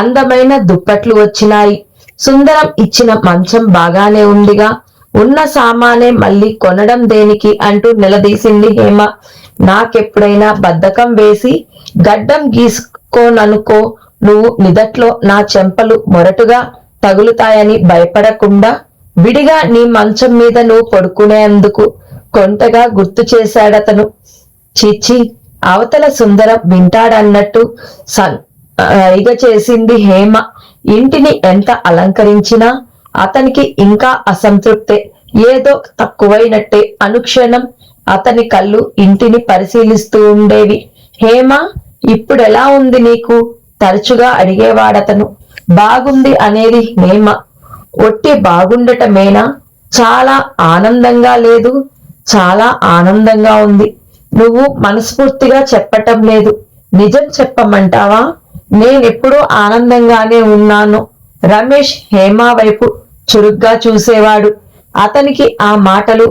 అందమైన దుప్పట్లు వచ్చినాయి. సుందరం ఇచ్చిన మంచం బాగానే ఉందిగా, ఉన్న సామానే మళ్ళీ కొనడం దేనికి అంటూ నిలదీసింది హేమ. నాకెప్పుడైనా బద్ధకం వేసి గడ్డం గీసుకోననుకో, నువ్వు నిదట్లో నా చెంపలు మొరటుగా తగులుతాయని భయపడకుండా విడిగా నీ మంచం మీద నువ్వు పడుకునేందుకు కొంటగా గుర్తు చేశాడతను. చీచి, అవతల సుందరం వింటాడన్నట్టు సైగ చేసింది హేమ. ఇంటిని ఎంత అలంకరించినా అతనికి ఇంకా అసంతృప్తే, ఏదో తక్కువైనట్టే. అనుక్షణం అతని కళ్ళు ఇంటిని పరిశీలిస్తూ ఉండేవి. హేమ, ఇప్పుడెలా ఉంది నీకు తరచుగా అడిగేవాడతను. బాగుంది అనేది హేమ. ఒట్టి బాగుండటమేనా? చాలా ఆనందంగా లేదు? చాలా ఆనందంగా ఉంది. నువ్వు మనస్ఫూర్తిగా చెప్పటం లేదు. నిజం చెప్పమంటావా? నేనెప్పుడూ ఆనందంగానే ఉన్నాను. రమేష్ హేమ వైపు చురుగ్గా చూసేవాడు. అతనికి ఆ మాటలు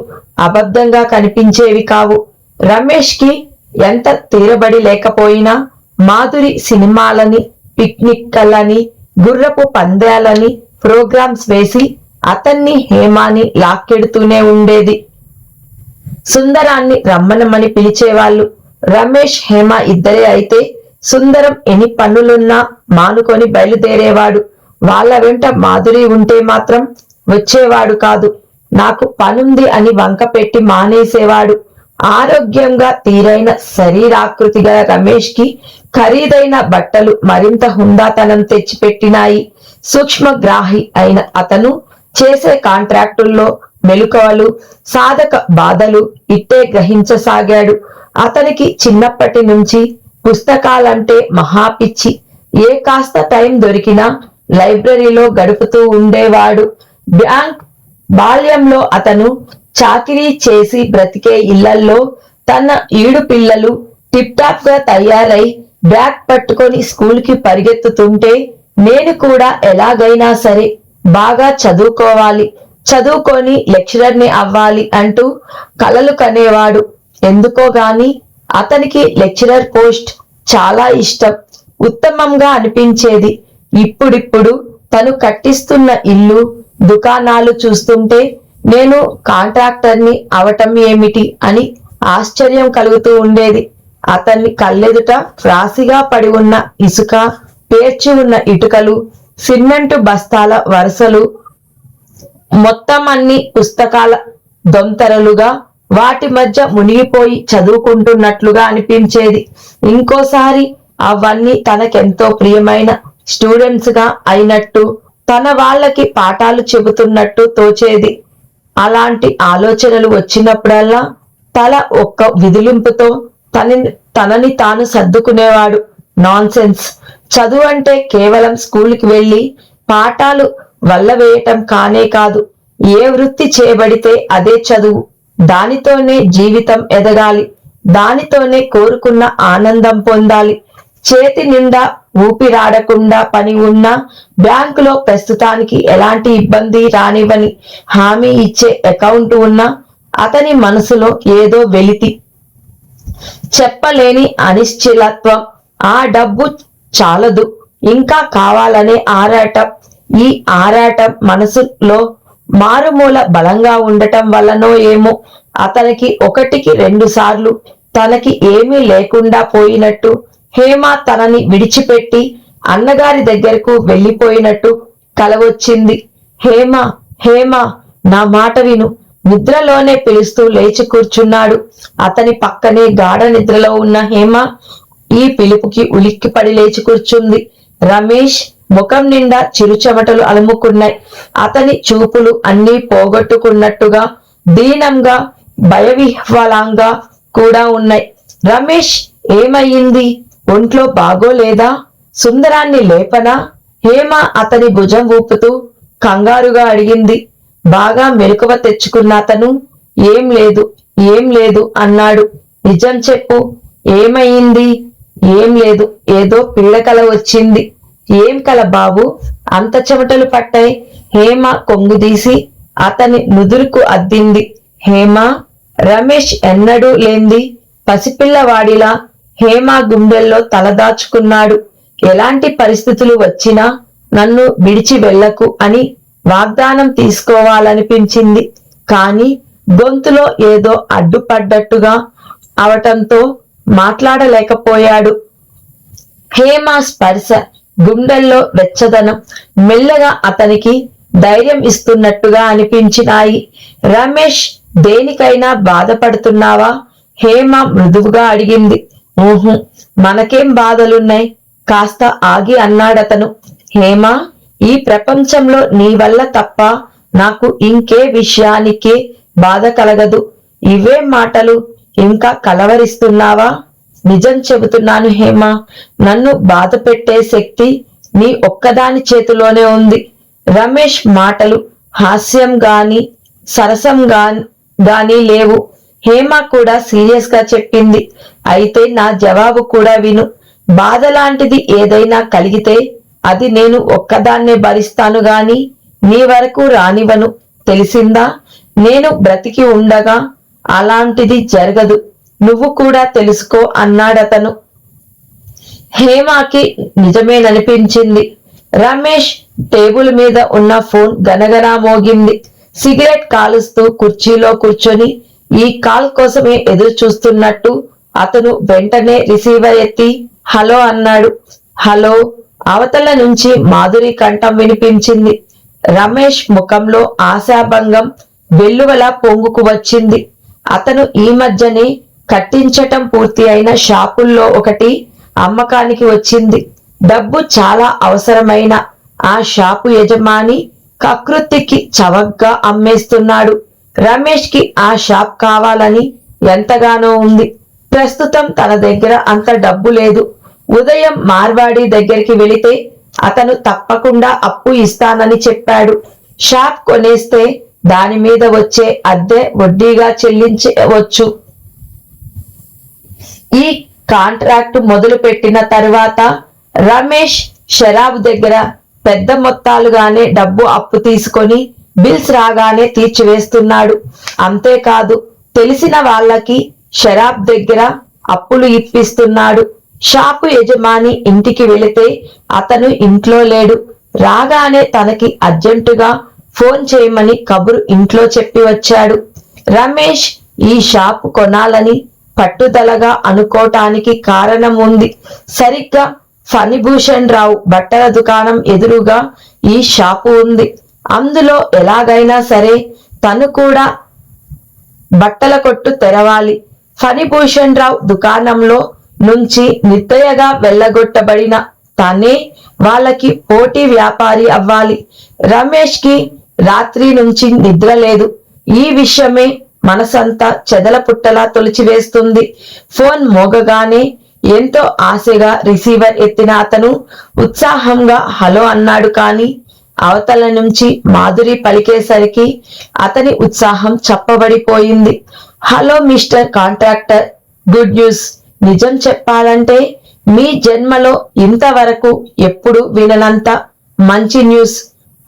అబద్ధంగా కనిపించేవి కావు. రమేష్ కి ఎంత తీరబడి లేకపోయినా మాధురి సినిమాలని, పిక్నిక్లని, గుర్రపు పందాలని ప్రోగ్రామ్స్ వేసి అతన్ని హేమాని లాక్కెడుతూనే ఉండేది. సుందరాన్ని రమ్మనమని పిలిచేవాళ్ళు. రమేష్ హేమ ఇద్దరే అయితే సుందరం ఎన్ని పనులున్నా మానుకొని బయలుదేరేవాడు. వాళ్ళ వెంట మాధురి ఉంటే మాత్రం వచ్చేవాడు కాదు. నాకు పనుంది అని వంక పెట్టి మానేసేవాడు. ఆరోగ్యంగా తీరైన శరీరాకృతి గల రమేష్ కి ఖరీదైన బట్టలు మరింత హుందాతనం తెచ్చిపెట్టినాయి. సూక్ష్మగ్రాహి అయిన అతను చేసే కాంట్రాక్టుల్లో మెలకువలు, సాధక బాధలు ఇట్టే గ్రహించసాగాడు. అతనికి చిన్నప్పటి నుంచి పుస్తకాలంటే మహాపిచ్చి. ఏ కాస్త టైం దొరికినా లైబ్రరీలో గడుపుతూ ఉండేవాడు. బాల్యంలో అతను చాకిరీ చేసి బ్రతికే ఇళ్లల్లో తన ఈడు పిల్లలు టిప్ టాప్ గా తయారై బ్యాగ్ పట్టుకొని స్కూల్ కి పరిగెత్తుతుంటే నేను కూడా ఎలాగైనా సరే బాగా చదువుకోవాలి, చదువుకొని లెక్చరర్ ని అవ్వాలి అంటూ కలలు కనేవాడు. ఎందుకో గాని అతనికి లెక్చరర్ పోస్ట్ చాలా ఇష్టం, ఉత్తమంగా అనిపించేది. ఇప్పుడిప్పుడు తను కట్టిస్తున్న ఇల్లు, దుకాణాలు చూస్తుంటే నేను కాంట్రాక్టర్ని అవటం ఏమిటి అని ఆశ్చర్యం కలుగుతూ ఉండేది. అతన్ని కళ్ళెదుట రాశిగా పడి ఉన్న ఇసుక, పేర్చి ఉన్న ఇటుకలు, సిమెంటు బస్తాల వరుసలు, మొత్తం అన్ని పుస్తకాల దొంతరలుగా వాటి మధ్య మునిగిపోయి చదువుకుంటున్నట్లుగా అనిపించేది. ఇంకోసారి అవన్నీ తనకెంతో ప్రియమైన స్టూడెంట్స్ గా అయినట్టు, తన వాళ్ళకి పాఠాలు చెబుతున్నట్టు తోచేది. అలాంటి ఆలోచనలు వచ్చినప్పుడల్లా తల ఒక్క విదిలింపుతో తనని తాను సర్దుకునేవాడు. నాన్సెన్స్. చదువు అంటే కేవలం స్కూల్కి వెళ్ళి పాఠాలు వల్లవేయటం కానే కాదు. ఏ వృత్తి చేయబడితే అదే చదువు. దానితోనే జీవితం ఎదగాలి. దానితోనే కోరుకున్న ఆనందం పొందాలి. చేతి నిండా ఊపిరాడకుండా పని ఉన్నా బ్యాంకులో ప్రస్తుతానికి ఎలాంటి ఇబ్బంది రానివ్వని హామీ ఇచ్చే అకౌంట్ ఉన్నా అతని మనసులో ఏదో వెలితి, చెప్పలేని అనిశ్చిలత్వం. ఆ డబ్బు చాలదు, ఇంకా కావాలనే ఆరాటం. ఈ ఆరాటం మనసులో మారుమూల బలంగా ఉండటం వల్లనో ఏమో అతనికి ఒకటికి 2 సార్లు తనకి ఏమీ లేకుండా పోయినట్టు హేమ తనని విడిచిపెట్టి అన్నగారి దగ్గరకు వెళ్లిపోయినట్టు కల వచ్చింది. హేమ, హేమ, నా మాట విను. నిద్రలోనే పిలుస్తూ లేచి కూర్చున్నాడు. అతని పక్కనే గాఢ నిద్రలో ఉన్న హేమ ఈ పిలుపుకి ఉలిక్కిపడి లేచి కూర్చుంది. రమేష్ ముఖం నిండా చిరుచెమటలు అలుముకున్నాయి. అతని చూపులు అన్నీ పోగొట్టుకున్నట్టుగా దీనంగా భయవిహ్వలంగా కూడా ఉన్నాయి. రమేష్, ఏమయ్యింది? ఒంట్లో బాగోలేదా? సుందరాన్ని లేపనా? హేమ అతని భుజం ఊపుతూ కంగారుగా అడిగింది. బాగా మెలకువ తెచ్చుకున్న అతను ఏం లేదు, ఏం లేదు అన్నాడు. నిజం చెప్పు, ఏమయ్యింది? ఏం లేదు, ఏదో పిల్లకల వచ్చింది. ఏం కల బాబు? అంత చెమటలు పట్టాయి. హేమ కొంగుదీసి అతని నుదురుకు అద్దింది. హేమ. రమేష్ ఎన్నడూ లేంది పసిపిల్లవాడిలా హేమ గుండెల్లో తలదాచుకున్నాడు. ఎలాంటి పరిస్థితులు వచ్చినా నన్ను విడిచి వెళ్ళకు అని వాగ్దానం తీసుకోవాలనిపించింది. కాని గొంతులో ఏదో అడ్డుపడ్డట్టుగా అవటంతో మాట్లాడలేకపోయాడు. హేమ స్పర్శ, గుండెల్లో వెచ్చదనం మెల్లగా అతనికి ధైర్యం ఇస్తున్నట్టుగా అనిపించినాయి. రమేష్, దేనికైనా బాధపడుతున్నావా? హేమ మృదువుగా అడిగింది. ఊహు, మనకేం బాధలున్నాయి? కాస్త ఆగి అన్నాడతను. హేమ, ఈ ప్రపంచంలో నీ వల్ల తప్ప నాకు ఇంకే విషయానికే బాధ కలగదు. ఇవే మాటలు ఇంకా కలవరిస్తున్నావా? నిజం చెబుతున్నాను హేమ, నన్ను బాధ పెట్టే శక్తి నీ ఒక్కదాని చేతిలోనే ఉంది. రమేష్ మాటలు హాస్యం గాని సరసం గాని లేవు. హేమ కూడా సీరియస్ గా చెప్పింది. అయితే నా జవాబు కూడా విను. బాధ లాంటిది ఏదైనా కలిగితే అది నేను ఒక్కదాన్నే భరిస్తాను గాని నీ వరకు రానివను. తెలిసిందా? నేను బ్రతికి ఉండగా అలాంటిది జరగదు. నువ్వు కూడా తెలుసుకో అన్నాడతను. హేమకి నిజమేననిపించింది. రమేష్ టేబుల్ మీద ఉన్న ఫోన్ గనగనా మోగింది. సిగరెట్ కాలుస్తూ కుర్చీలో కూర్చొని ఈ కాల్ కోసమే ఎదురు చూస్తున్నట్టు అతను వెంటనే రిసీవర్ ఎత్తి హలో అన్నాడు. హలో. అవతల నుంచి మాధురి కంఠం వినిపించింది. రమేష్ ముఖంలో ఆశాభంగం వెల్లువలా పొంగుకు వచ్చింది. అతను ఈ మధ్యనే కట్టించటం పూర్తి అయిన షాపుల్లో ఒకటి అమ్మకానికి వచ్చింది. డబ్బు చాలా అవసరమైన ఆ షాపు యజమాని కకృతికి చవగ్గా అమ్మేస్తున్నాడు. రమేష్ కి ఆ షాప్ కావాలని ఎంతగానో ఉంది. ప్రస్తుతం తన దగ్గర అంత డబ్బు లేదు. ఉదయం మార్వాడి దగ్గరికి వెళితే అతను తప్పకుండా అప్పు ఇస్తానని చెప్పాడు. షాప్ కొనేస్తే దాని మీద వచ్చే అద్దె వడ్డీగా చెల్లించవచ్చు. ఈ కాంట్రాక్ట్ మొదలు పెట్టిన తరువాత రమేష్ షరాబ్ దగ్గర పెద్ద మొత్తాలుగానే డబ్బు అప్పు తీసుకొని బిల్స్ రాగానే తీర్చివేస్తున్నాడు. అంతేకాదు, తెలిసిన వాళ్ళకి షరాబ్ దగ్గర అప్పులు ఇప్పిస్తున్నాడు. షాపు యజమాని ఇంటికి వెళితే అతను ఇంట్లో లేడు. రాగానే తనకి అర్జెంటుగా ఫోన్ చేయమని కబురు ఇంట్లో చెప్పి వచ్చాడు. రమేష్ ఈ షాపు కొనాలని పట్టుదలగా అనుకోటానికి కారణం ఉంది. సరిగ్గా ఫణిభూషణ్ రావు బట్టల దుకాణం ఎదురుగా ఈ షాపు ఉంది. అందులో ఎలాగైనా సరే తను కూడా బట్టల కొట్టు తెరవాలి. ఫణిభూషణ్ రావు దుకాణంలో నుంచి నిర్దయగా వెళ్ళగొట్టబడిన తానే వాళ్ళకి పోటీ వ్యాపారి అవ్వాలి. రమేష్ కి రాత్రి నుంచి నిద్ర లేదు. ఈ విషయమే మనసంతా చెదల పుట్టలా తొలిచివేస్తుంది. ఫోన్ మోగగానే ఎంతో ఆశగా రిసీవర్ ఎత్తిన అతను ఉత్సాహంగా హలో అన్నాడు. కాని అవతల నుంచి మాధురి పలికేసరికి అతని ఉత్సాహం చప్పబడిపోయింది. Hello mister contractor, good news. నిజం చెప్పాలంటే మీ జన్మలో ఇంతవరకు ఎప్పుడు విననంత మంచి న్యూస్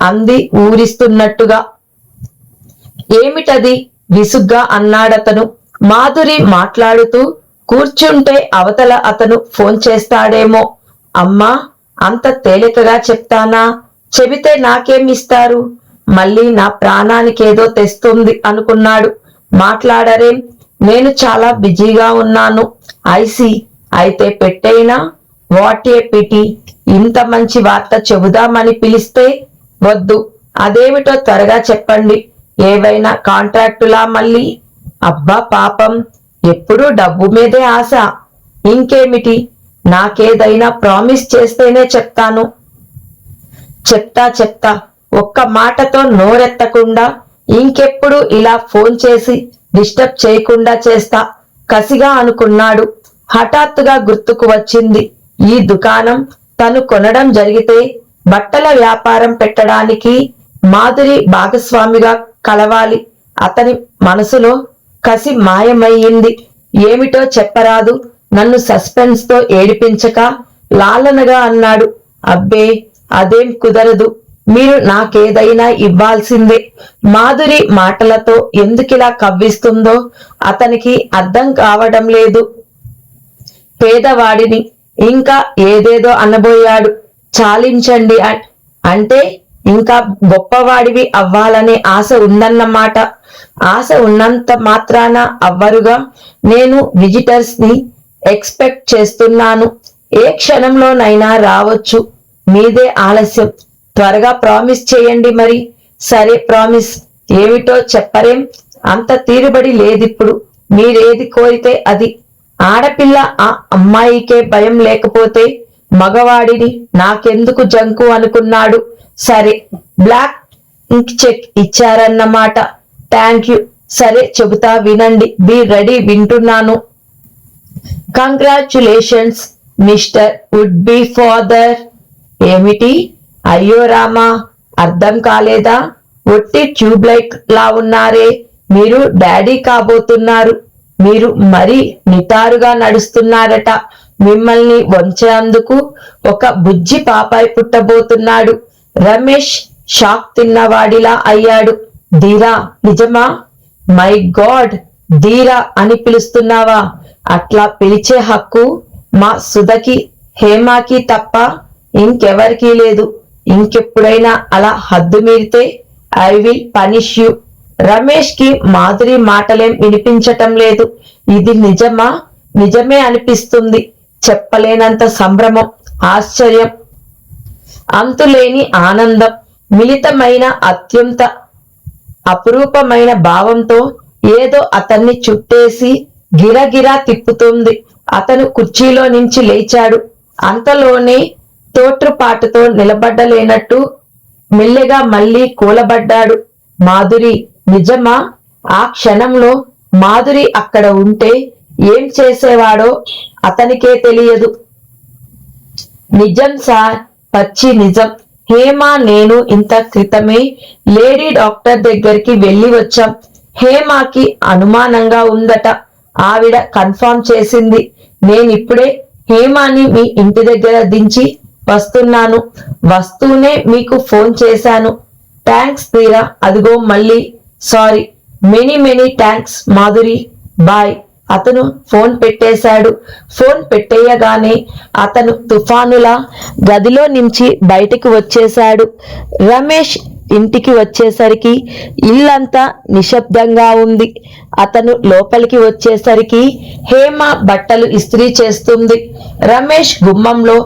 అంది ఊరిస్తున్నట్టుగా. ఏమిటది? విసుగ్గా అన్నాడతను. మాధురి మాట్లాడుతూ కూర్చుంటే అవతల అతను ఫోన్ చేస్తాడేమో. అమ్మా, అంత తేలికగా చెప్తానా? చెబితే నాకేమిస్తారు? మళ్ళీ నా ప్రాణానికేదో తెస్తుంది అనుకున్నాడు. మాట్లాడరేం? నేను చాలా బిజీగా ఉన్నాను. ఐసి అయితే పెట్టైనా? What a PT. ఇంత మంచి వార్త చెబుదామని పిలిస్తే వద్దు. అదేమిటో త్వరగా చెప్పండి. ఏవైనా కాంట్రాక్టులా మళ్ళీ? అబ్బా పాపం, ఎప్పుడూ డబ్బు మీదే ఆశ. ఇంకేమిటి? నాకేదైనా ప్రామిస్ చేస్తేనే చెప్తాను. చెప్తా ఒక్క మాటతో నోరెత్తకుండా ఇంకెప్పుడు ఇలా ఫోన్ చేసి డిస్టర్బ్ చేయకుండా చేస్తా కసిగా అనుకున్నాడు. హఠాత్తుగా గుర్తుకు వచ్చింది, ఈ దుకాణం తను కొనడం జరిగితే బట్టల వ్యాపారం పెట్టడానికి మాధురి భాగస్వామిగా కలవాలి. అతని మనసులో కసి మాయమయ్యింది. ఏమిటో చెప్పరాదు, నన్ను సస్పెన్స్ తో ఏడిపించక లాలనగా అన్నాడు. అబ్బే, అదేం కుదరదు. మీరు నాకేదైనా ఇవ్వాల్సిందే. మాధురి మాటలతో ఎందుకిలా కవ్విస్తుందో అతనికి అర్థం కావడం లేదు. పేదవాడిని ఇంకా ఏదేదో అనబోయాడు. చాలించండి అంటే ఇంకా గొప్పవాడివి అవ్వాలనే ఆశ ఉందన్నమాట. ఆశ ఉన్నంత మాత్రాన అవ్వరుగా. నేను విజిటర్స్ ని ఎక్స్పెక్ట్ చేస్తున్నాను. ఏ క్షణంలోనైనా రావచ్చు. మీదే ఆలస్యం. త్వరగా ప్రామిస్ చేయండి మరి. సరే, ప్రామిస్. ఏమిటో చెప్పరేం? అంత తీరుబడి లేదిప్పుడు. మీరేది కోరితే అది. ఆడపిల్ల ఆ అమ్మాయికే భయం లేకపోతే మగవాడిని నాకెందుకు జంకు అనుకున్నాడు. సరే, బ్లాక్ ఇంక్ చెక్ ఇచ్చారన్నమాట. Thank you. సరే చెబుతా వినండి. బి రెడీ, వింటున్నాను. Congratulations mister would be father. ఏమిటి? అయ్యో రామా, అర్థం కాలేదా? ఒట్టి ట్యూబ్లైట్ లా ఉన్నారే. మీరు డాడీ కాబోతున్నారు. మీరు మరీ నిటారుగా నడుస్తున్నారట. మిమ్మల్ని వంచేందుకు ఒక బుజ్జి పాపాయి పుట్టబోతున్నాడు. రమేష్ షాక్ తిన్నవాడిలా అయ్యాడు. ధీరా, నిజమా? మై గాడ్, ధీరా అని పిలుస్తున్నావా? అట్లా పిలిచే హక్కు మా సుధకి, హేమాకి తప్ప ఇంకెవరికీ లేదు. ఇంకెప్పుడైనా అలా హద్దు మీరితే I will punish you. Ramesh కి మాధురి మాటలేం వినిపించటం లేదు. ఇది నిజమా? నిజమే అనిపిస్తుంది. చెప్పలేనంత సంభ్రమం, ఆశ్చర్యం, అంతులేని ఆనందం మిళితమైన అత్యంత అపురూపమైన భావంతో ఏదో అతన్ని చుట్టేసి గిరగిరా తిప్పుతుంది. అతను కుర్చీలో నుంచి లేచాడు. అంతలోనే తోట్రుపాటుతో నిలబడ్డలేనట్టు మెల్లగా మళ్ళీ కూలబడ్డాడు. మాధురి, నిజమా? ఆ క్షణంలో మాధురి అక్కడ ఉంటే ఏం చేసేవాడో అతనికే తెలియదు. నిజం సార్, పచ్చి నిజం. హేమ నేను ఇంత క్రితమే లేడీ డాక్టర్ దగ్గరికి వెళ్లి వచ్చాం. హేమకి అనుమానంగా ఉందట. ఆవిడ కన్ఫర్మ్ చేసింది. నేనిప్పుడే హేమాని మీ ఇంటి దగ్గర దించి వస్తున్నాను. వస్తూనే మీకు ఫోన్ చేశాను. థ్యాంక్స్ తీరా. అదిగో మళ్ళీ. Sorry, many thanks Madhuri. Bye. అతను ఫోన్ పెట్టేశాడు. ఫోన్ పెట్టేయగానే అతను తుఫానులా గదిలో నుంచి బయటికి వచ్చేశాడు. రమేష్ ఇంటికి వచ్చేసరికి ఇల్లంతా నిశ్శబ్దంగా ఉంది. అతను లోపలికి వచ్చేసరికి హేమ బట్టలు ఇస్త్రీ చేస్తుంది. రమేష్ గుమ్మంలో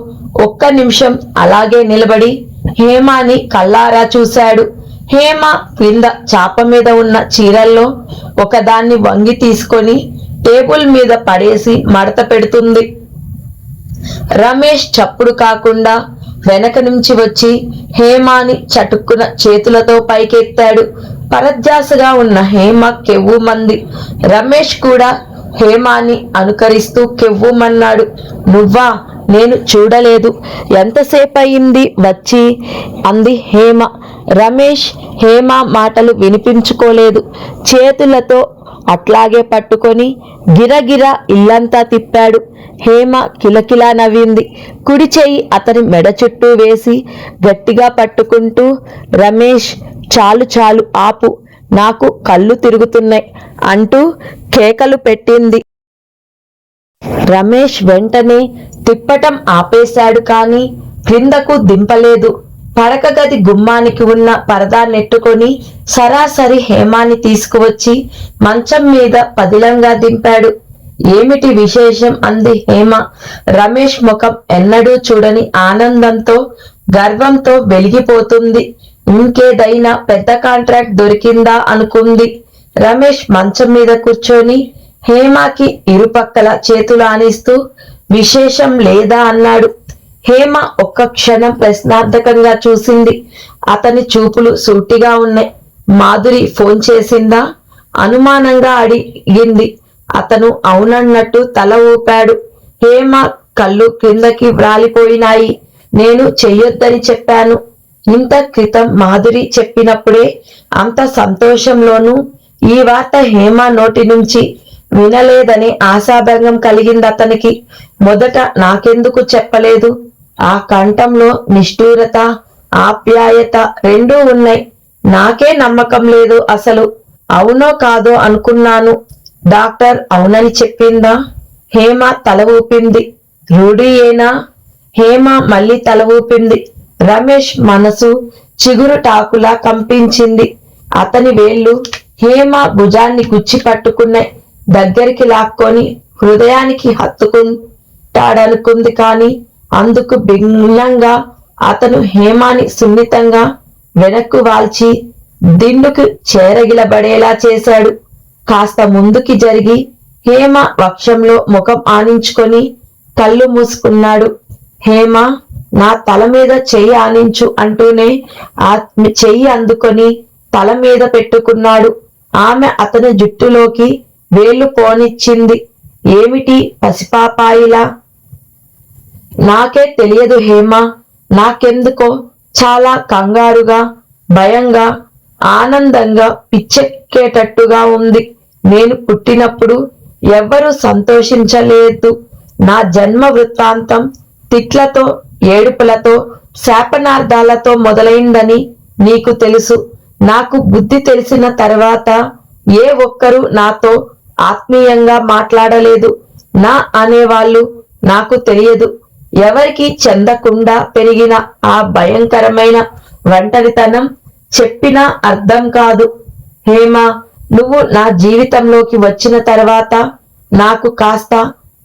ఒక్క నిమిషం అలాగే నిలబడి హేమాని కళ్ళారా చూశాడు. హేమ క్రింద చాప మీద ఉన్న చీరల్లో ఒకదాన్ని వంగి తీసుకొని టేబుల్ మీద పడేసి మడత పెడుతుంది. రమేష్ చప్పుడు కాకుండా వెనక నుంచి వచ్చి హేమాని చటుక్కున చేతులతో పైకెత్తాడు. పరధ్యాసగా ఉన్న హేమ కెవ్వుమంది. రమేష్ కూడా హేమాని అనుకరిస్తూ కెవ్వుమన్నాడు. నువ్వా? నేను చూడలేదు. ఎంతసేపు అయింది వచ్చి? అంది హేమ. రమేష్ హేమ మాటలు వినిపించుకోలేదు. చేతులతో అట్లాగే పట్టుకొని గిరగిర ఇల్లంతా తిప్పాడు. హేమ కిలకిలా నవ్వింది. కుడి చెయ్యి అతని మెడ చుట్టూ వేసి గట్టిగా పట్టుకుంటూ, రమేష్ చాలు ఆపు, నాకు కళ్ళు తిరుగుతున్నాయి అంటూ కేకలు పెట్టింది. రమేష్ వెంటనే తిప్పటం ఆపేశాడు. కానీ క్రిందకు దింపలేదు. పడక గది గుమ్మానికి ఉన్న పరదా నెట్టుకొని సరాసరి హేమాని తీసుకువచ్చి మంచం మీద పదిలంగా దింపాడు. ఏమిటి విశేషం అంది హేమ. రమేష్ ముఖం ఎన్నడూ చూడని ఆనందంతో గర్వంతో వెలిగిపోతుంది. ఇంకేదైనా పెద్ద కాంట్రాక్ట్ దొరికిందా అనుకుంది. రమేష్ మంచం మీద కూర్చొని హేమకి ఇరుపక్కల చేతులు ఆనిస్తూ విశేషం లేదా అన్నాడు. హేమ ఒక్క క్షణం ప్రశ్నార్థకంగా చూసింది. అతని చూపులు సూటిగా ఉన్నాయి. మాధురి ఫోన్ చేసిందా అనుమానంగా అడిగింది. అతను అవునన్నట్టు తల ఊపాడు. హేమ కళ్ళు క్రిందకి వ్రాలిపోయినాయి. నేను చెయ్యొద్దని చెప్పాను. ఇంత క్రితం మాధురి చెప్పినప్పుడే అంత సంతోషంలోనూ ఈ వార్త హేమ నోటి నుంచి వినలేదనే ఆశాభంగం కలిగింది అతనికి. మొదట నాకెందుకు చెప్పలేదు? ఆ కంఠంలో నిష్ఠూరత, ఆప్యాయత రెండూ ఉన్నాయి. నాకే నమ్మకం లేదు అసలు. అవునో కాదో అనుకున్నాను. డాక్టర్ అవునని చెప్పిందా? హేమ తల ఊపింది. రూఢీయేనా? హేమ మళ్ళీ తల ఊపింది. రమేష్ మనసు చిగురు టాకులా కంపించింది. అతని వేళ్లు హేమ భుజాన్ని గుచ్చి పట్టుకున్నాయి. దగ్గరికి లాక్కొని హృదయానికి హత్తుకుంటాడనుకుంది. కాని అందుకు భిన్నంగా అతను హేమాని సున్నితంగా వెనక్కు వాల్చి దిండుకు చేరగిలబడేలా చేశాడు. కాస్త ముందుకి జరిగి హేమ వక్షంలో ముఖం ఆనించుకొని కళ్ళు మూసుకున్నాడు. హేమ, నా తల మీద చెయ్యి ఆనించు అంటూనే ఆ చెయ్యి అందుకొని తల మీద పెట్టుకున్నాడు. ఆమె అతని జుట్టులోకి వేళ్లు పోనిచ్చింది. ఏమిటి పసిపాపాయిలా? నాకే తెలియదు హేమ. నాకెందుకో చాలా కంగారుగా, భయంగా, ఆనందంగా, పిచ్చెక్కేటట్టుగా ఉంది. నేను పుట్టినప్పుడు ఎవ్వరూ సంతోషించలేదు. నా జన్మ వృత్తాంతం తిట్లతో, ఏడుపులతో, శాపనార్థాలతో మొదలైందని నీకు తెలుసు. నాకు బుద్ధి తెలిసిన తర్వాత ఏ ఒక్కరూ నాతో ఆత్మీయంగా మాట్లాడలేదు. నా అనేవాళ్ళు నాకు తెలియదు. ఎవరికి చెందకుండా పెరిగిన ఆ భయంకరమైన ఒంటరితనం చెప్పినా అర్థం కాదు. హేమ, నువ్వు నా జీవితంలోకి వచ్చిన తర్వాత నాకు కాస్త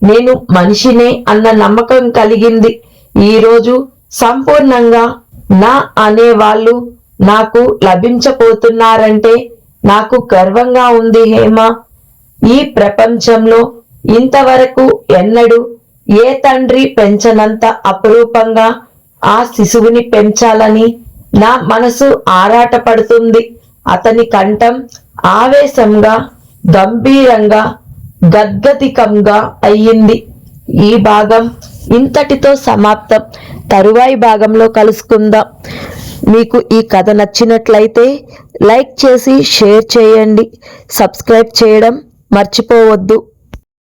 నేను మనిషినే అన్న నమ్మకం కలిగింది. ఈరోజు సంపూర్ణంగా నా అనేవాళ్ళు నాకు లభించబోతున్నారంటే నాకు గర్వంగా ఉంది హేమ. ఈ ప్రపంచంలో ఇంతవరకు ఎన్నడూ ఏ తండ్రి పెంచనంత అపురూపంగా ఆ శిశువుని పెంచాలని నా మనసు ఆరాటపడుతుంది. అతని కంఠం ఆవేశంగా, గంభీరంగా, గద్గదికంగా అయ్యింది. ఈ భాగం ఇంతటితో సమాప్తం. తరువాయి భాగంలో కలుసుకుందాం. మీకు ఈ కథ నచ్చినట్లయితే లైక్ చేసి షేర్ చేయండి. సబ్స్క్రైబ్ చేయడం మర్చిపోవద్దు.